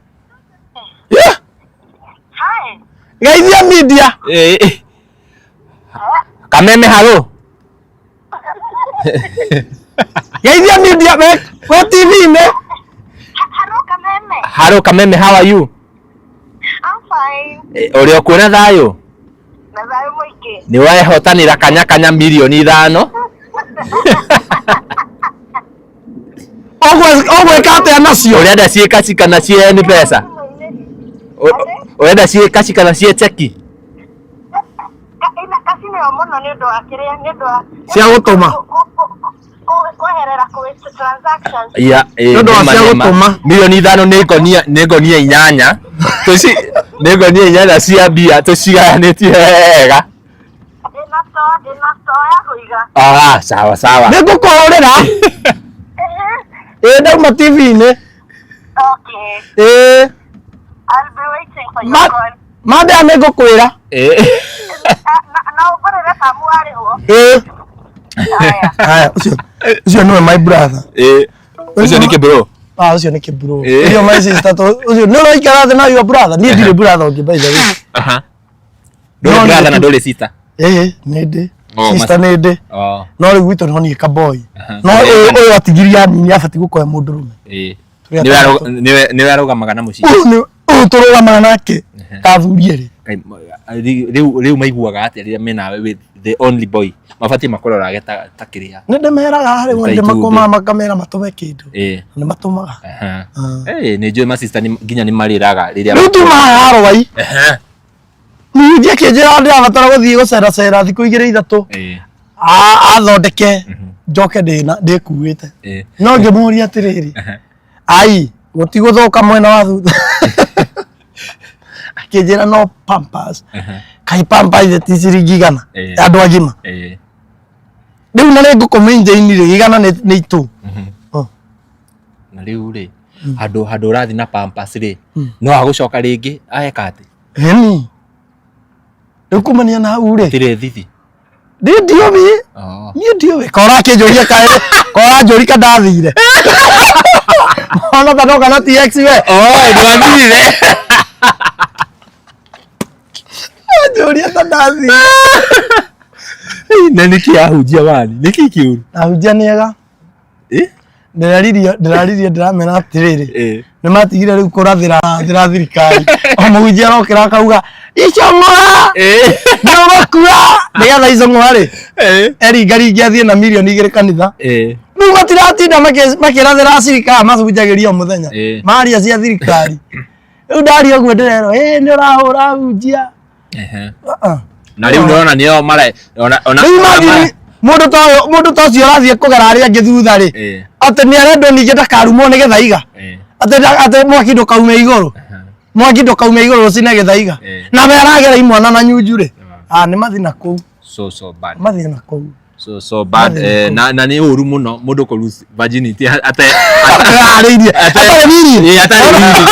Geithia media Kameme halo Geithia media we TV-inĩ Hello Kameme, how are you? I'm fine. Uri okuona thayo? Na thayo muingi. Ni wehotanira kanya milioni 5. Ogwe kate anacio. Urenda cie kaci kana cie ni pesa? Urenda cie kaci kana cie cheki? Ina kaci ni omono ni ndo akiria ni ndo. Cia gutuma. Kuherera ku transactions. Ya, ndo cia gutuma. Milioni 5 ni ngonia 8. Tuci ni ngonia 8 cia bia tuciganitie wega. Ina to ya kuiga. Ah, sawa. Nigukuhurira. Ndauma TV-ini. Okay. I'll be waiting for your call. Mada nigukwira. Na ukorere kamu ari ho. Haya, ucio no my brother. Ucio ni kibro. Ucio ni kibro. Iyo my sister to ucio no ikara na your brother. Ni ndire brother ungi by the way. Aha. Ndole brother na ndole sister. Nindi. Sister nindi. No ri gwitu no ni ka boy. No uyu atigiria ni abati gukoya mundu rume. Ni warugamaga na muci. Uyu turugamaga nake. Kathurie ri. Riu maiguaga ati ria mena we the only boy. Mabati makorora geta takiria. Ninde meraga hari wonde makoma makamera matume kindu. Ni matumaga. Ni njui ma sister ni ginya ni mariraga riria. Rutuma haro wai. Nijia kinjira ndirabatara guthii gucera thiku 2-3. Athondeke njoke ndikuite. No ngimuria atiriri. Ai, gutiguthuka mwena wa thutha. Akinjira no Pampers. Kai Pampers ite ciringi 100 andu agima. Riu na ngukumenja-ini ri 100 ni itu. Na riu ri handu rathi na Pampers ri no agucoka ringi aheka ati. Ni ukumania na ure tire thithi ndio mi ni ndio kora kinjuria kae kora njuri kandathire ona bado kana TX we ndwathire njuri kandathire niki ahujia wani niki kiuru ahujia niega ndiraririe ndiramena atiriri ni matigire riu kurathira thirikari omujia rokira kauga icong'ora no bakua nigetha icong'ora ri eringaringi athie na milioni 2 kanitha riu matiratinda makirathira thirikari macunjagiria muthenya maria cia thirikari riu ndaria uguo ndirero ni urahura hujia na riu ndona nio mara ona mundu ta ucio arathie kugera aria angi thutha ri ati ni arendwo ningi ndakarumwo ni githaiga ati mwaki ndukaume iguru mwaki ndukaume iguru rucine githaiga na we aragera imwana na nyunju ri ni mathina kuu so bad mathina kuu so bad na ni uru muno mundu ko lose virginity ate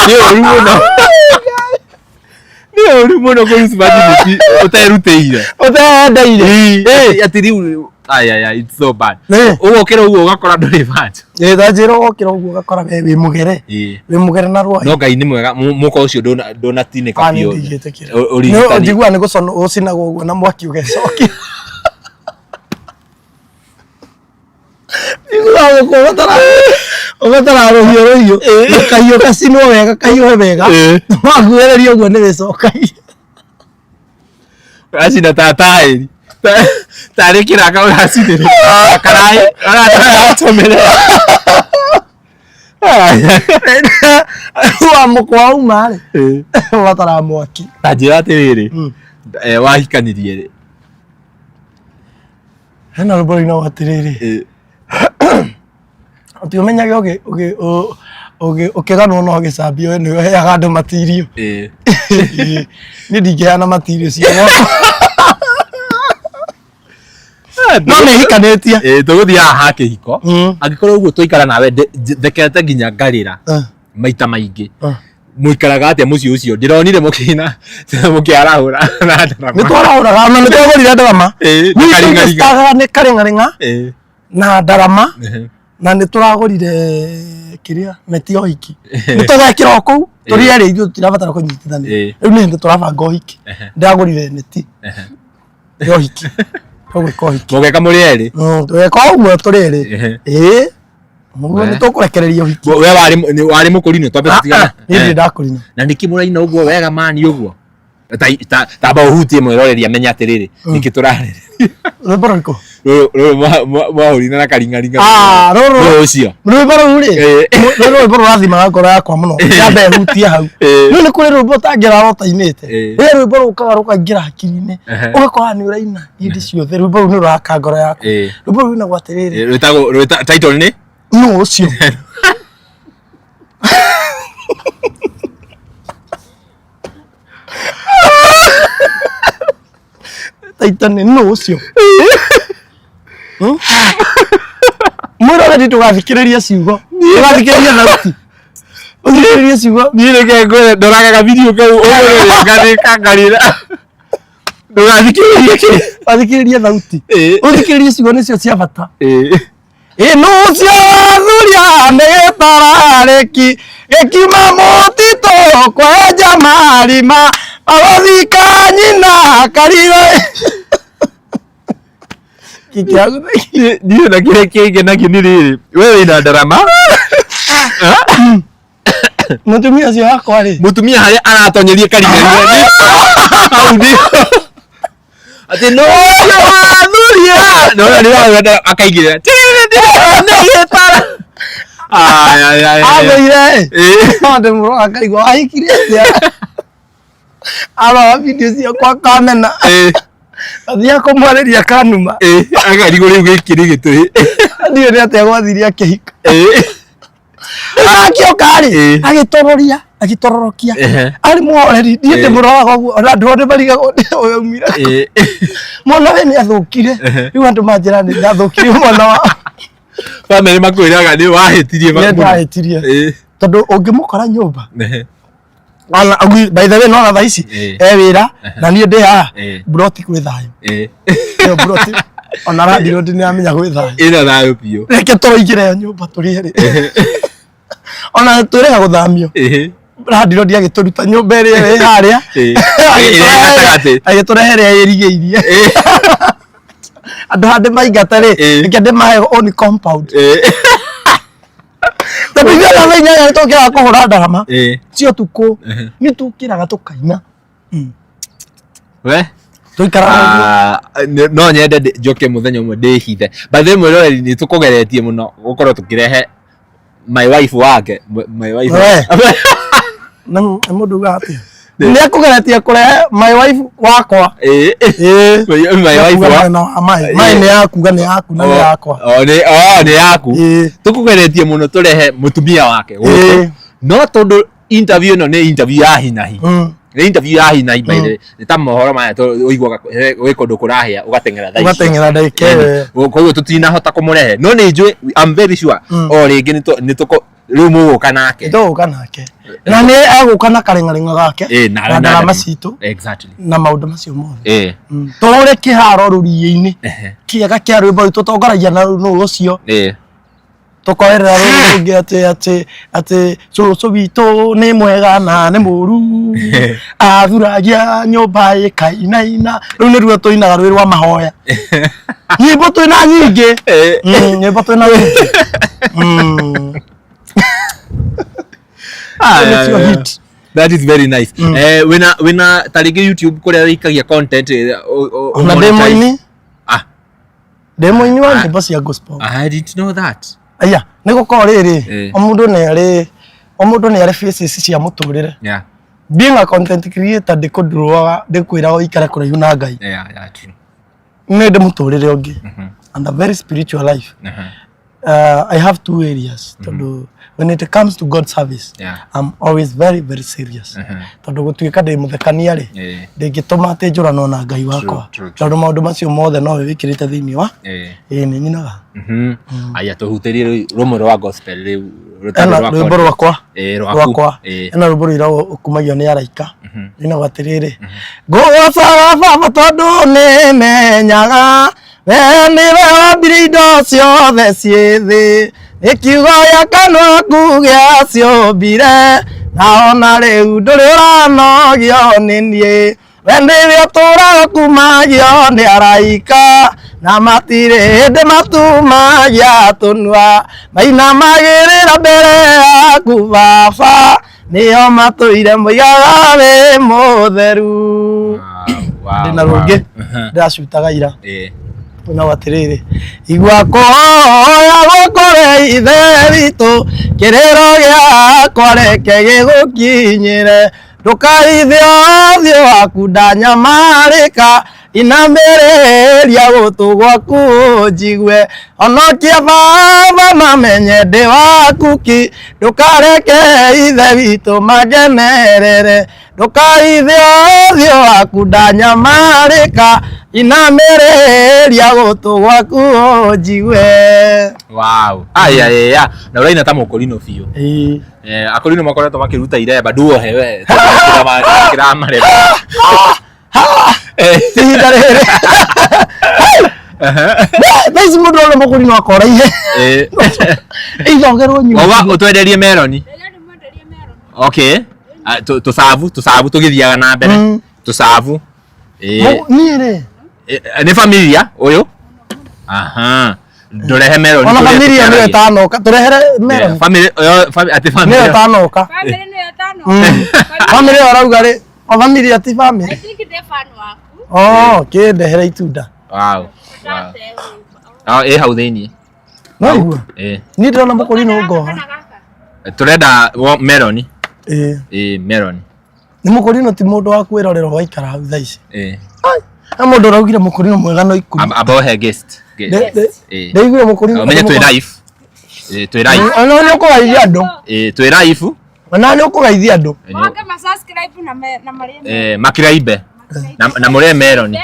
ni uru muno ni uru muno ko lose virginity uteruteire ati riu it's so bad ugokira uguo ugakora nduri banja thajiro ugokira uguo ugakora wi mugere na rwai no ngai ni mwega muko ucio ndona tinika bio no njigua ni gucono ucinagwo uguo na mwaki ugecokia ugatara rohio kahiu gacinwo wega kahiu wega waguereria uguo ni wicokagia acina tatairi tari kiraka uracinire karai aratomere wa mukwa umare watara mwaki tajira atiriri wahikanirie ri hena rubori na watiriri utiumenyage ukiganwo no gicambio we niwe heaga andu matirio ni ndingiheana matirio cio no nihikanetie tuguthia haha kihiko angikorwo uguo tuikara nawe thekete nginya ngarira maita maingi muikaraga atia muci ucio ndironire mukina mukiarahura na ndarama ni twarahuraga na ni twagurire ndarama ni karingaringa na ndarama na ni turagurire kiria metio hiki nitugekira kuu turiere ithu tirabatara kunyitithania riu ni ndi turabanga hiki ndagurire neti yo hiki mugeka muri eri tweka uguo turiri Mugo ni tukurekereria uhiki. We wari mukurino twambe tutigana. Ni ndakurino. Na ndikimuraina uguo wega mani uguo. Taba uhutie mwiroreria menya atiriri nikiturare. Rwimbo ruriko? Mwahurina na karingaringa. Ruru ucio. Rwimbo ruri? Rwimbo rurathimaga ngoro yakwa muno. Nyambe hutia hau. Riu ni kuri rwimbo tangira rotainite. Rwimbo rukaga rukaingira hakiri-ini. Ugakora ni uraina hindi ciothe. Rwimbo ru ni ruraka ngoro yakwa. Rwimbo ru rwinagwo atiriri. Rwitagwo title ni? No ucio. Taitane no ucio. Mwira ndi tugathikiriria ciugo. Tugathikiriria thauti. Uthikiriria ciugo. Ni reke ngore ndoraga video kau ngari kangarira. Tugathikiriria thauti. Uthikiriria ciugo nicio cia bata. No ucio Uria ne tarareki. Ekima motito kwenja marima. Awathika nyina karire. Kikiagu ndio na kile kenge na kiniri wewe ina darama. Mutumia cio yakwa ri. Mutumia haria aratonyerie karingaria. Au ndio. Ati no Uria. No ndio akaigira. Ne para. Ay. Abeire. Ande muro akaigwa aikiria. Aba video cia kwa Kamena. Athia kumwareria kanuma. Agarigo riu gikiri gitui. Ndio ni ate gwathiria kihika. Akiokari agitororokia. Ari mworeri ndiete muroga guo ona ndone bariga uyu mira. Mwana we ni athukire. Riu andu manjira ni ndathukire mwana wa. Family makwiraga ni wahitirie makundi. Wahitirie. Tondu ungimukora nyumba. Ala by the way no na ici wira na nie ndi ha broti kwi thayo broti ona radio ndi ni amenya kwi thayo ina thayo pio reke toigire nyumba turi ri ona turega guthamio radio ndi agituruta nyumba iri haria agiturehere irigeirie andu hande maingata ri reke ndi mahe on compound Tabia na wenya ya tokera kuhura ndarama. Cio tuko ni tukiraga tukaina. We tuikara no nyende njoke muthenya umwe ndihithe. Bathe mwiroreri ni tukugeretie muno gukorwo tukirehe my wife wake my wife. Na mundu gati. Ni akugeretie kurehe my wife wakwa. My wife wa na mai ni yaku ni yaku na yakwa. Ni yaku. Tukugeretie muno turehe mutumia wake. No tondu interview no ni interview ya hinahi. Ni interview ya hinahi baire. Ni ta mohoro maya uiguaga wiko ndukurahia ugatengera thaici. Ugatengera ndaike. Koguo tutina hota kumurehe. No ni njui I'm very sure. O ringi ni tuko riu muguka nake. Nduguka nake. Na ni aguka na karengarenga gake. Na ndarama citu. Exactly. Na maundu macio mothe. Tore kiharo rurie-ini. Kiega kia rwimbo itu tongaragia na no ucio. Tukorera rungi ati cucu witu ni mwega na ni muru. Athuragia nyumba ikainaina. Riu ni ruo tuinaga rwi rwa mahoya. Nyimbo twina nyingi. Nyimbo twina nyingi. That is very nice. When tarige YouTube kuria ikagia content na demo-ini. Demo-ini wa nyimbo cia gospel. I didn't know that. Aya, niko ko riri. Omundu ni ari faces cia muturire. Yeah. Being a content creator ndikwira ikare kuraihu na Ngai. Yeah, true. Ni ndi muturire ungi. And a very spiritual life. I have two areas. When it comes to God service, I'm always very, very serious. Tondu gutuika ndi muthekania ri ndingituma ati njurano na Ngai wakwa. Tondu maundu macio mothe no wikirite thiini wa ni nyinaga. Aya tuhutirie rumwe rwa gospel riu rwimbo rwakwa ena rwimbo rwira ukumagio ni araika ina gwatiriri ngũgũcaga baba tondu ni menyaga we niwe wambire indo ciothe ciĩ thĩ ikiugo gĩa kanua ku gĩa ciũmbire na ona rĩu ndũrĩ ũranogio nĩ niĩ we nĩwe ũtũũraga kumagio nĩ araika na matire de matuma ya tunwa maina magirira mbere yaku baba niyo matuire muigaga wi mutheru ndina rungi ndacutaga ira na watirire igwa koya gukore ithe witu kiriro giakwa reke gigukinyire ndukaithio waku ndanyamarika inamereria gutu gwaku njigwe onokia baba mamenye ndi waku ki ndukareke ithe witu magenerere ndukaithio waku ndanyamarika inamereria gutu gwaku njigwe. Wow. Aya na uraina ta mukorino biu. Akorino makoretwo makiruta iremba nduohe we kira mareba. Tidarere. Basi mundu ono mukorino akora ihe. Ijongerwo nyu. Oba utwenderie meloni. Okay. Tusavu tugithiaga na mbere. Tusavu. Niere. Ni familia uyu? Aha. Ndurehe meloni. Ona familia ni tanoka. Turehere meloni. Family ati family. Ni tanoka. Family ni tano. Family arauga ri. O family ati family. Tikite fan waku. Oh, kindehere itunda. Wow. Hau thiini. No igua. Ni ndona mukorino ngo. Turenda meloni. Meloni. Ni mukorino ti mundu wa kwirorera waikara hau thaa ici. Na mundu raugire mukorino mwega no ikumi. Abohe guest. Ndeiguire mukorino. Menye twi live. Twi live. Ona ni ukugaithia andu. Twi live. Ona ni ukugaithia andu. Mwake ma subscribe na marĩe. Makiraibe. Na mũrĩe meloni.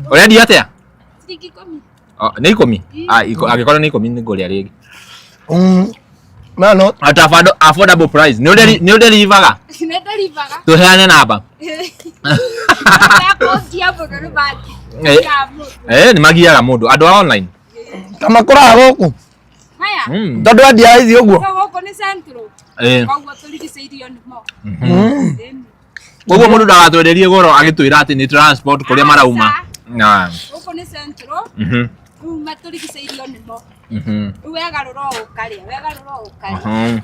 Ũrendia atĩa? Ciringi 10. Nĩ 10? Angĩkorwo nĩ 10 nĩ ngũrĩa rĩngĩ. Mano. At affordable price. Nĩ ũnderivaga? Nĩ nderivaga. Tũheane namba. Nĩ magiaga mũndũ. Andũ a online. Kama kũraga gũkũ. Haya. Tondũ endia ithi ũguo. Gũkũ nĩ central. Koguo tũrigicĩirio nĩmo. Koguo mũndũ ndagatwenderie goro agĩtwĩra atĩ nĩ transport kũrĩa marauma. Gũkũ nĩ central. Rĩu matũrigicĩirio nĩmo. Rĩu wegarũra ũkarĩa, wegarũra ũkarĩa.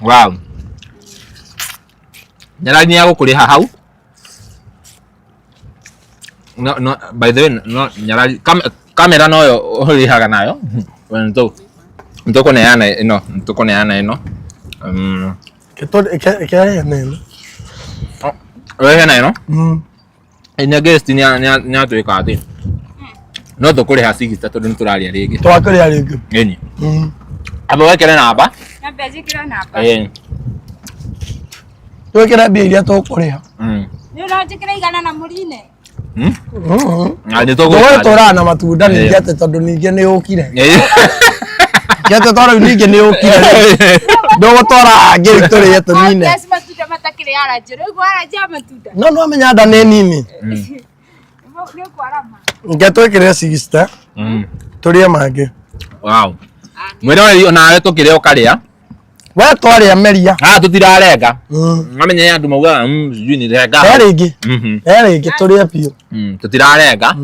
Wow. Nyarari nĩ agũkũrĩha hau. No, by the way, no nyarari kamera no yo ũrĩhaga nayo. Nĩtũkũneana ĩno. Kĩarĩa nene. Ũrĩhe nayo? Ĩno guest nĩ atwĩka atĩ. No tũkũrĩha 60 tondũ nĩ tũraria rĩngĩ. Twakũrĩa rĩngĩ. Ĩni. Aba wekere namba? Namba njĩkĩra namba. Twĩkĩre mbia iria tũkũrĩha. Nĩ ũranjĩkĩra igana na mũrine. Tũgũrĩ tũraga na matunda ningĩ atĩ tondũ ningĩ nĩ ũkire. Gĩate tondũ ningĩ nĩ ũkire. Ndũgũtwara ngĩri tũrĩe tũnine. Yes, matunda matakĩrĩ aranjĩ. Rĩu aranjĩ matunda. No amenya nda nĩ nini. Nĩ kwarama. Nge twĩkĩre 60. Tũrĩe mangĩ. Wow. Mwĩroreri onawe tũkĩrĩa ũkarĩa. We twarĩa meria. Tũtirarenga. Ngamenye andũ maugaga sijui nĩ renga. Rĩngĩ tũrĩe biũ. Tũtirarenga.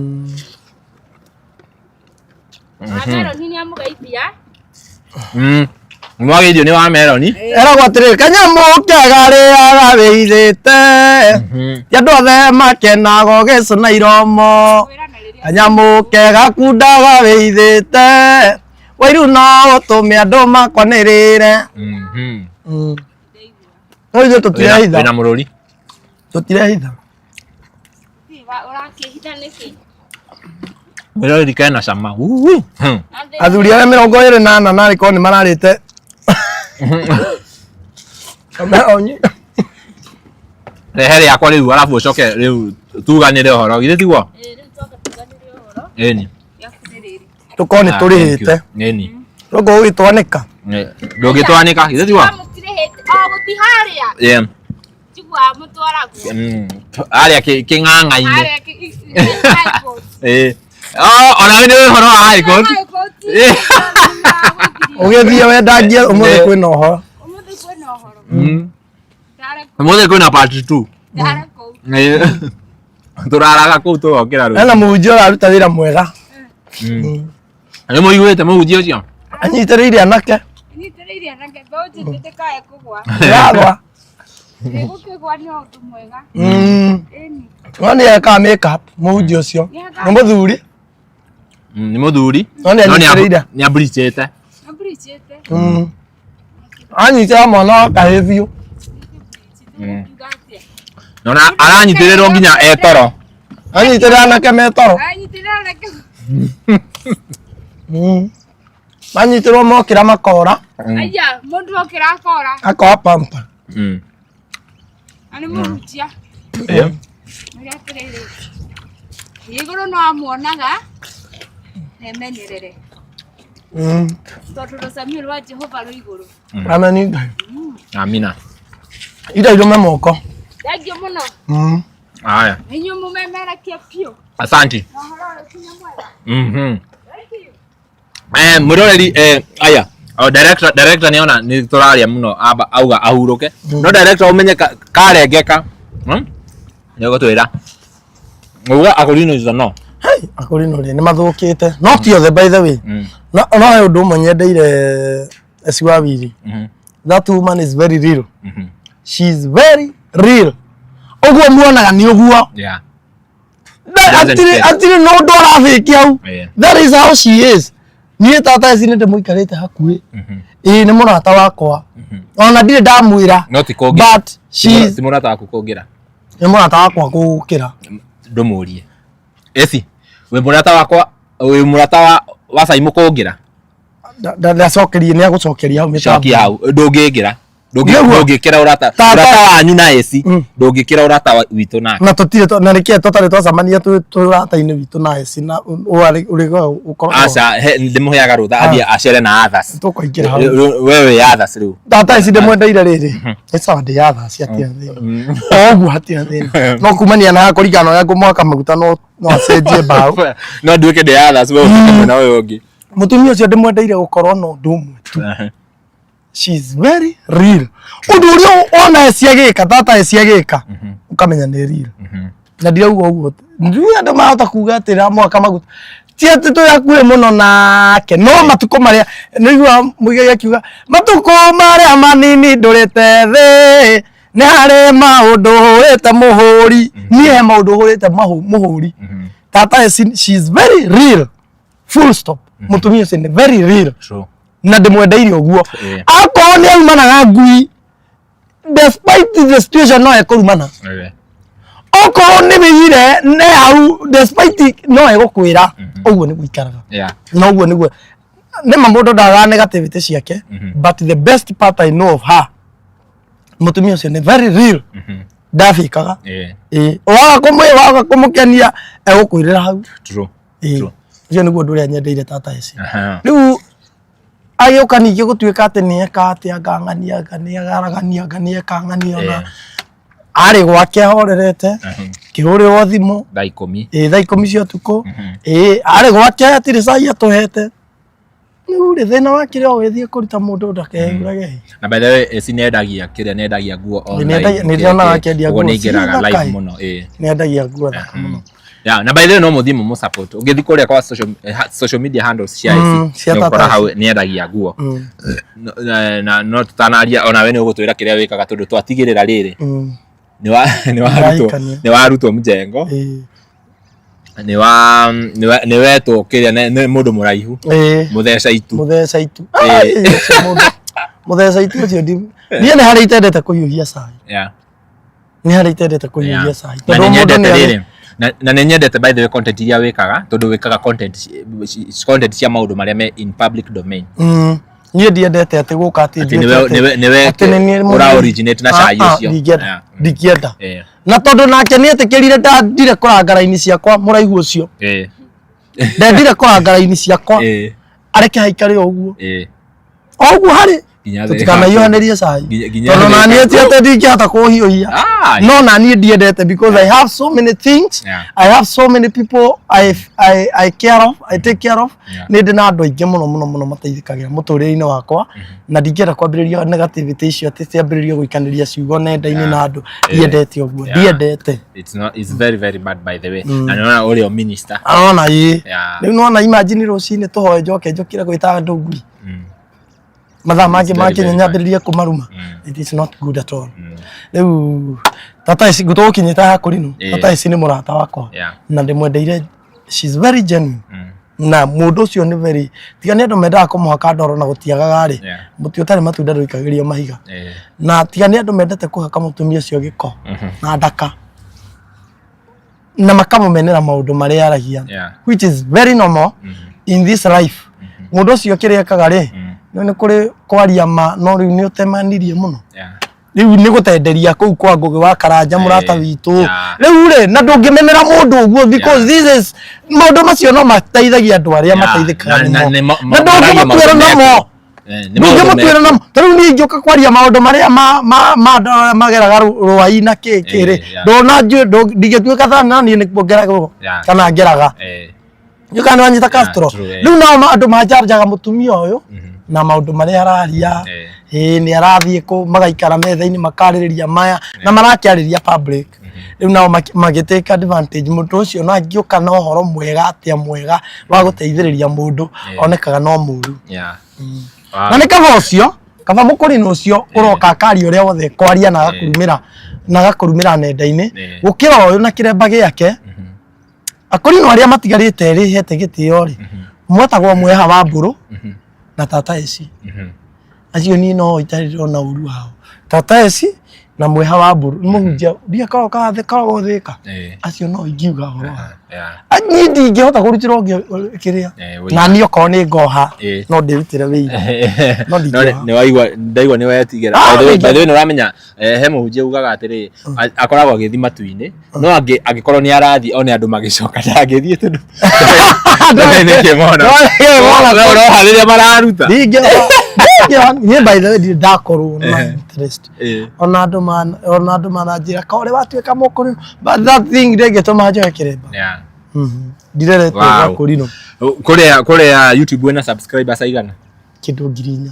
Meloni nĩ amũgeithia. Mwagĩirio nĩ wa meloni. Eragwo atĩrĩrĩ kanyamũ kega rĩaga wĩithĩte. Andũ othe makenaga ũgĩcũna iromo. Kanyamũ kega kundaga wĩithĩte. Wairu no ũtũme andũ makwanĩrĩre. No ithuĩ tũtirehitha. Wĩna mũrũri. Tũtirehitha. Ũrakĩhitha nĩkĩ? Mwĩroreri kena cama. Athuri arĩa 28 narĩkorwo nĩ mararĩte. Rehe rĩakwa rĩu arabu ũcoke rĩu tuganĩre ũhoro. Githĩ tiguo? Rĩu tũcoka tuganĩre ũhoro. Ĩni. Tũkorwo nĩ tũrĩhĩte. Ĩni. Tũkorwo ũgĩtwanĩka. Ndũngĩtwanĩka. Githĩ tiguo? Gũtiharĩa. Tiguo mũtwaragwo. Harĩa kĩng'ang'a-inĩ. Harĩa Ona nĩ ũhoro wa high court. Ũgĩthiĩ wendangie ũmũthĩ kwĩna ũhoro. Ũmũthĩ kwĩna part 2. Tũraraga kũu tũgokĩra rũciũ. Hena mũhunjia ũraruta wĩra mwega. Nĩ mũiguĩte mũhunjia ũcio? Anyitĩrĩire anake. Anyitĩrĩire anake mbeũ njĩthĩ ndĩkae kũgwa. Yagwa. Nĩgũkĩgwa nĩ ũndũ mwega. Ĩni. Nĩ eka make up mũhunjia ũcio. Nĩ mũthuri. Nĩ mũthuri. No nĩ anyitĩrĩire. Nĩ abrichete. Abrichete. Anyitĩra mwana wa kahĩĩ biũ. Nona aranyitĩrĩrwo nginya etoro. Anyitĩrĩra anake metoro. Anyitĩrĩra anake. Anyitĩrwo mokĩra makora. Aya, mũndũ okĩra akora. Akoa pampa. Ani mũhunjia. Ĩyo. Nĩ atĩrĩrĩ. Igũrũ no amuonaga. Nemenyerere. Tondũ rũcamio rwa Jehova rwĩ igũrũ. Ameni Ngai. Amina. Ida ido memoko. Thank you mũno. Haya. Ninyi mumemerekia piũ. Asante. Na hororo kinya mwega. Thank you. Muroreri aya. Director niona ni turaria muno aba auga ahuruke. No director umenye karengeka. Nĩguo twĩra. Uga Akoritwo is no. Hey, Akoritwo ni mathũkĩte. Not the other by the way. No ũndũ ũmwe nyendeire Esiwawiri. That woman is very real. She's very real. Oguo muonaga ni oguo. Yeah. Atiri no ndora thiki au. That is how she is. Niĩ tata eci nĩ ndĩmũikarĩte hakuhĩ. Nĩ mũrata wakwa. Ona ndirĩ ndamwĩra. No ti kũngira. But she's ti mũrata waku kũngira. Nĩ mũrata wakwa gũkĩra. Ndũmũrie. Eci, we mũrata wakwa, we mũrata wa Saimũ kũngira. Ndacokerie nĩ agũcokeria hau mĩtambo. Cokia hau, ndũngĩngira. Ndũngĩkĩra ũrata wanyu na eci, ndũngĩkĩra ũrata witũ nake. Na tũtirĩ na nĩkĩe tũtarĩ twacemania tũrata-inĩ witũ na eci na ũrĩ ũkorwo. Aca ndĩmũheaga rũtha athiĩ acere na others. Tũkũingĩra hau. Wewe others rĩu. Tata eci ndĩmwendeire rĩrĩ. Nĩ sawa ndĩ others atia thĩna. Oguo hatia thĩna. No kumania na kũringana ũrĩa ngũmwaka maguta no acenjie mbaũ. No nduĩke ndĩ others wewe ũkĩte na wewe ũngĩ. Mũtumia ũcio ndĩmwendeire gũkorwo na ũndũ ũmwe tu. She's very real. Undu ũrĩa ona eci agĩka, tata eci agĩka, ukamenya nĩ real. Na ndirauga ũguo. Ndirĩ andũ mahota kuga atĩ ra mwaka maguta. Ti atĩ tũyakuĩ mũno nake, no matukũ marĩa nĩigua mũigai akiuga matukũ marĩa manini ndũrĩte thĩ nĩ harĩ maũndũ hũrĩte mũhũri. Niĩ he maũndũ hũrĩte mũhũri. Tata eci, she's very real. Full stop. Mũtumia ũcio nĩ very real. True. Na ndĩmwendeire ũguo. Akorwo nĩ aumanaga ngui, despite the situation no ekũrumana. Okorwo nĩ mĩire nĩ hau, despite no egũkwĩra. Ũguo nĩ gũikaraga. Na ũguo nĩguo. Nĩma mũndũ ndagaga negativity ciake, but the best part I know of her, mũtumia ũcio nĩ very real. Ndabikaga. Waga kũmũkenia egũkwĩrĩra hau. True. Ũcio nĩguo ũndũ ũrĩa nyendeire tata eci. Rĩu agĩũka ningĩ gũtuĩka atĩ nĩeka atĩ angang'ania nĩekang'ania ona arĩ gwake ahorerete kĩhũrĩrwo thimũ thaa 10 thaa 10 cia ũtukũ arĩ gwake atirĩ cai atũhete. Rĩu rĩ thĩna wa kĩrĩa ũgĩthiĩ kũruta mũndũ ndakehurage. Na by the way eci nĩendagia kĩrĩa nĩendagia nguo online. Nĩndĩronaga akĩendia nguo nĩingĩraga live mũno. Nĩendagia nguo thaka mũno. Yeah, na by the way no mũthimũ mũ support. Ũngĩthi kũrĩa kwa social media handles cia eci nĩũkora hau nĩendagia nguo. Na no tutanaria ona we nĩũgũtwĩra kĩrĩa wĩkaga tondũ twatigĩrĩra rĩrĩ. Nĩ warutwo mjengo. Nĩ wetwo kĩrĩa nĩ mũndũ mũraihu. Mũtheca itu. Mũtheca itu ũcio niĩ nĩ harĩ itendete kũhiũhia cai. Nĩ harĩ itendete kũhiũhia cai. Tondũ mũndũ nĩ na nĩnyendete by the way content iria wĩkaga tondũ wĩkaga content cia maũndũ marĩa me in public domain. Niĩ ndiendete atĩ gũka atĩ nĩwe ũra originate na cai ũcio. Ndingĩenda. Na tondũ nake nĩetĩkĩrire ndire kũranga raini ciakwa mũraihu ũcio. Ndendire kũranga raini ciakwa. Areke haikare ũguo. Ũguo harĩ tutikana yohanerie cai tono nani etiete ndingihota kuhiuhia no nani ndiendete because I have so many things I have so many people I care of I take care of ni ndina andu aingi muno mateithikagira muturire-ini wakwa na ndingĩenda kwambĩrĩria negativity icio ati ciambĩrĩrie guikaniria ciugo nenda-ini na andu ndiendete uguo ndiendete it's very bad by the way na nona uri o minister ona riu nona imagine rucini tuhoe njokire gwita andu ngui mathaa mangĩ nyambĩrĩrie kumaruma it is not good at all riu tata ici gũtũkinyĩte Akoritwo tata ici nĩ mũrata wakwa na ndĩmwendeire she's very genuine na mũndũ ũcio nĩ very tiga nĩ andũ mendaga kũmũhaka ndoro na gũtiagaga rĩ mũtĩ ũtarĩ matunda ndũikagĩrio mahiga na tiga nĩ andũ mendete kũhaka mũtumia ũcio gĩko na ndaka na makamũmenera maũndũ marĩa aragia which is very normal in this life mũndũ ũcio kĩrĩa ekaga rĩ nĩ kũrĩ kwaria ma no rĩu nĩ ũtemanirie mũno rĩu nĩ gũtenderia kũu kwa Ngũgĩ wa Karanja mũrata witũ rĩu rĩ na ndũngĩmenera mũndũ ũguo because this is maũndũ macio no mateithagia andũ arĩa mateithĩkaga na ndũngĩmũtuĩra namo ndũngĩmũtuĩra namo rĩu niĩ ingĩũka kwaria maũndũ marĩa mageraga rũai na kĩrĩ ndona ndingĩtuĩka thana niĩ nĩkuo ngeragwo kana ngeraga yukani wanyita Castro rĩu nao andũ manjarjaga mũtumia ũyũ na maũndũ marĩa araria nĩ arathiĩ kũ magaikara metha-inĩ makarĩrĩria maya na marakĩarĩria public rĩu nao magĩtake advantage mũndũ ũcio no angĩũka na ũhoro mwega atĩa mwega wa gũteithĩrĩria mũndũ onekaga no mũru na nĩ kaba ũcio kaba mũkũrĩno ũcio ũroka akaria ũrĩa wothe kwaria na agakũrumĩra nenda-inĩ gũkĩra ũyũ na kĩremba gĩake Akoritwo arĩa matigarĩte rĩ hete gĩtĩo rĩ mwetagwo mweha wa mbũrũ na tata ici acio niĩ no itarĩ na ũru wao tata ici na mweha wa mbũrũ mũhunjia ndiakorwo kathĩkoragwo thĩka acio no ingiuga ũhoro niĩ ndingĩhota kũrutĩra ũngĩ kĩrĩa na niĩ okorwo nĩ ngoha no ndĩrutĩre wĩira no ndaigua nĩ wetigĩra by the way nĩ ũramenya he mũhunjia ugaga atĩrĩ akoragwo agĩthiĩ matu-inĩ no angĩkorwo nĩ arathiĩ one andũ magĩcoka ndangĩthiĩ tondũ nĩ kĩmono ũroha rĩrĩa mararuta niĩ by the way ndakorwo na interest ona andũ mananjĩra ka ũrĩ watuĩka Mũkũrĩno but that thing ndĩngĩtũma njoe kĩremba ndirerete Akoritwo kũrĩa YouTube wĩna subscribers aigana kĩndũ 4,000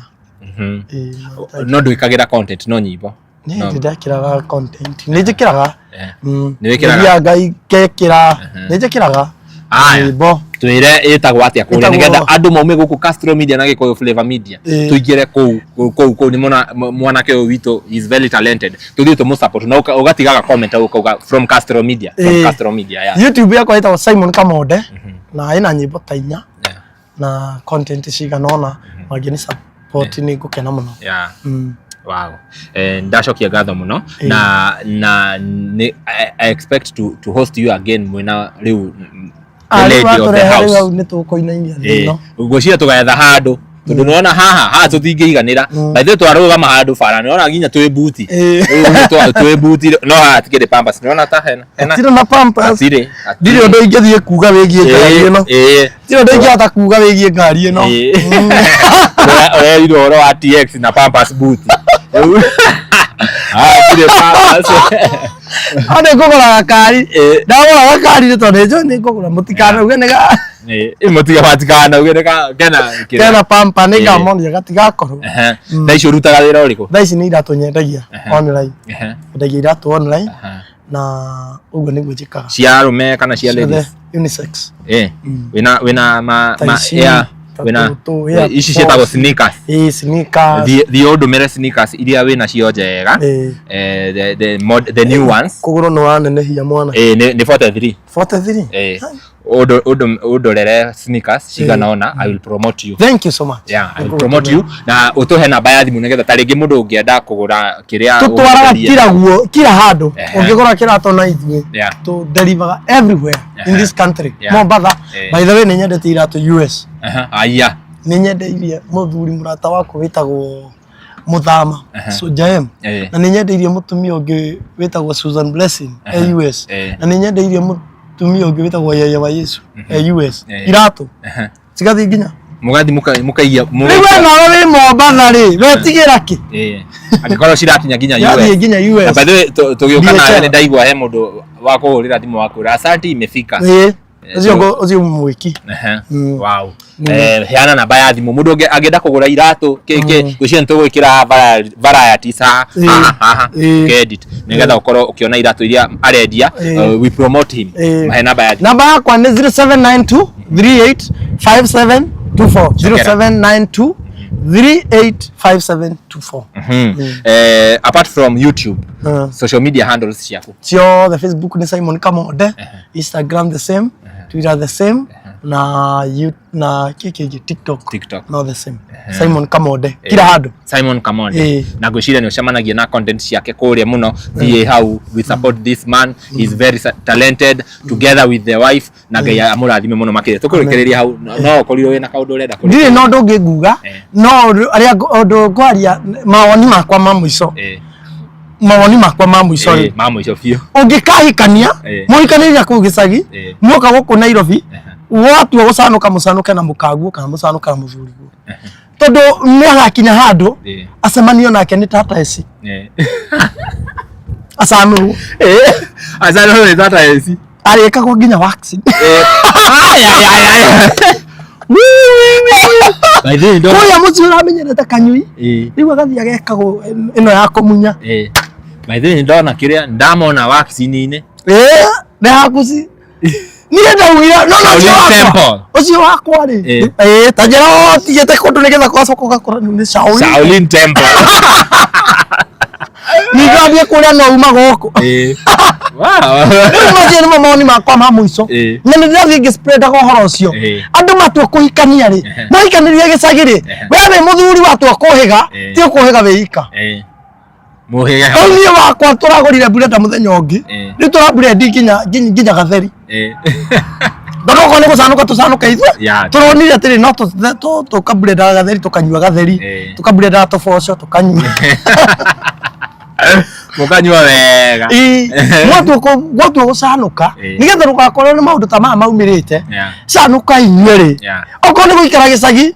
no ndwĩkagĩra content no nyĩmbo nĩ ndĩrekĩraga content nĩ njĩkĩraga nĩ wĩkĩraga Ngai ngekĩra nĩ njĩkĩraga nyĩmbo twire ĩtagwo atĩa kũrĩa nĩgetha andũ maume gũkũ Castro Media na Gĩkũyũ Flavor Media tuingĩre kũu nĩ mwanake ũyũ witũ is very talented tuthiĩ tũmũsupport na ũgatigaga comment ũkauga from Castro Media YouTube yakwa ĩtagwo Simon Kamonde na ĩna nyĩmbo ta 4 na content cigana ũna mangĩ nĩ support nĩ ngũkena mũno wow ndacokia ngatho mũno na I expect to host you again mwena rĩu lady of the house nĩ tũkoinainia no ngwĩciria tũgetha handũ tondũ nĩona haha tũtingĩiganĩra by the way twarũgama handũ bara nĩona nginya twĩ buti twĩ buti no haha tikĩrĩ pampers nĩona ta hena tira na pampers ndirĩ ũndũ ingĩthiĩ kuga wĩgiĩ ngari ĩno tira ũndũ ingĩhota kuga wĩgiĩ ngari ĩno ũrerirwo ũhoro wa TX na pampers buti Ane ngũgũra gakari ndagũra gakari tondũ nĩ ngũgũra mũtikanauge kena pampa nĩ ngamonia gatigakorwo thaa ici ũrutaga wĩra ũrĩkũ thaa ici nĩ iratũ nyendagia online nyendagia iratũ online na ũguo nĩguo njĩkaga cia arũme kana cia ladies unisex wĩna air wena ici cietagwo sneakers sneakers the old mere sneakers iria wena cio njega the new ones kuguru no anenehia mwana ni 43 43 sneakers cigana ona I will promote you. Thank you so much. Yeah, I will promote you na utuhe namba ya thimu nigetha taringi mundu ungienda kugura kiria tutwara kila handu ungigura kirato na ithuĩ to deliver everywhere in this country. Mombasa by the way ni nyendete irato US. Aya ni nyendeirie muthuri murata wako witagwo Muthama so jaem na ni nyendeirie mutumia ungi witagwo Susan Blessing US na ni nyendeirie mutumia ungi witagwo Yaya wa Yesu US irato cigathi nginya mugathi mukaiya ni wewe we Mombasa ri wetigira ki agikoro cirakinya nginya US na bado tugiuka nawe ni ndaigua he mundu wa kuhurira thimu waku Asante imefika Ozio mwiki. Wow. Heana namba ya thimu mundu agenda kugura iratu gwicira ntugwikira variety sa credit nigetha ukorwo ukiona iratu iria arendia we promote him. Mahe namba ya namba yakwa ni 0792 385724 0792 385724. Apart from YouTube, social media handles ciaku the Facebook ni Simon Kamonde, Instagram the same, Twitter the same, na TikTok no the same. Simon Kamonde kila handu Simon Kamonde na gwiciria ni ucemanagia na content ciake kuria muno thie hau. We support this man, he's very talented together with the wife na Ngai amurathime muno makire tukurekereria hau no korirwo wina kaundu urenda kuri ndire no ndungi nguga no aria undu ngwaria mawoni makwa ma muico mawoni makwa ma muico biu ungikahikania muhikaniria ku gicagi muka guku Nairobi watu gucanuka mucanuke na mukaguo kana mucanuka na muthuriguo tondu ni agakinya handu acemanio nake ni tata eci acanu ni tata eci arikagwo nginya vaccine kuya muci uramenyerete kanyui riu agathi agekagwo ino ya kumunya maithini ndona kiria ndamona vaccine ine ne hakuci niye ndaugira no ucio wakwa ri tajera tigete kundu nigetha kwacoka gakora ni Shaolin Temple nigambie kuria no uma goko wow ni mamoni makwa ma muico na ni ndathi ngispread horo ucio andu matwa kuhikania ri mahikanirie gicagi ri wewe muthuri watwa kuhiga ti kuhiga weika muhiga niye wakwa turagurire burenda muthenya ungi ni turaburenda nginya gatheri ndoko ni gucanuka tucanuka ithwe turonire atiri no tukaburenda gatheri tukanyua gatheri tukaburenda tuboco tukanyua mukanyua wega gwatu gucanuka nigetha rugakorwo ni maundu ta maumirite canuka inywe ri oko ni guikara gicagi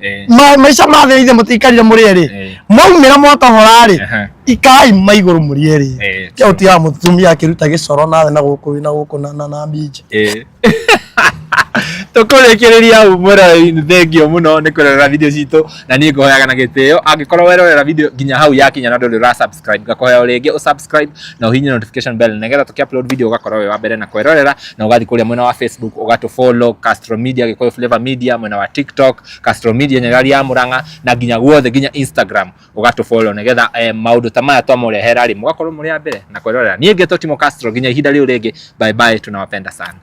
maica mathirite mutikarire murie ri maumira mwatohora ri ikai maiguru murie ri kiauti ya mutumia akiruta gicoro na guku na mbiji tukurekereria umura thengio muno ni kurera video citu na ni ngoyaga na gitio angikorwo werorera video nginya hau yakinya na nduri ra subscribe gakoya ringi usubscribe na uhinye notification bell nigetha tukiupload video ugakorwo we wa mbere na kwerorera na ugathi kuria mwena wa Facebook ugatu follow Castro Media Gikuyu Flavor Media mwena wa TikTok Castro Media Nyarari ya Murang'a na nginya guothe nginya Instagram ugatu follow nigetha maundu ta maya twamurehera ri mugakorwo muri a mbere na kwerorera ni ngetotimo Castro nginya ihinda riu ringi bye bye tunawapenda sana.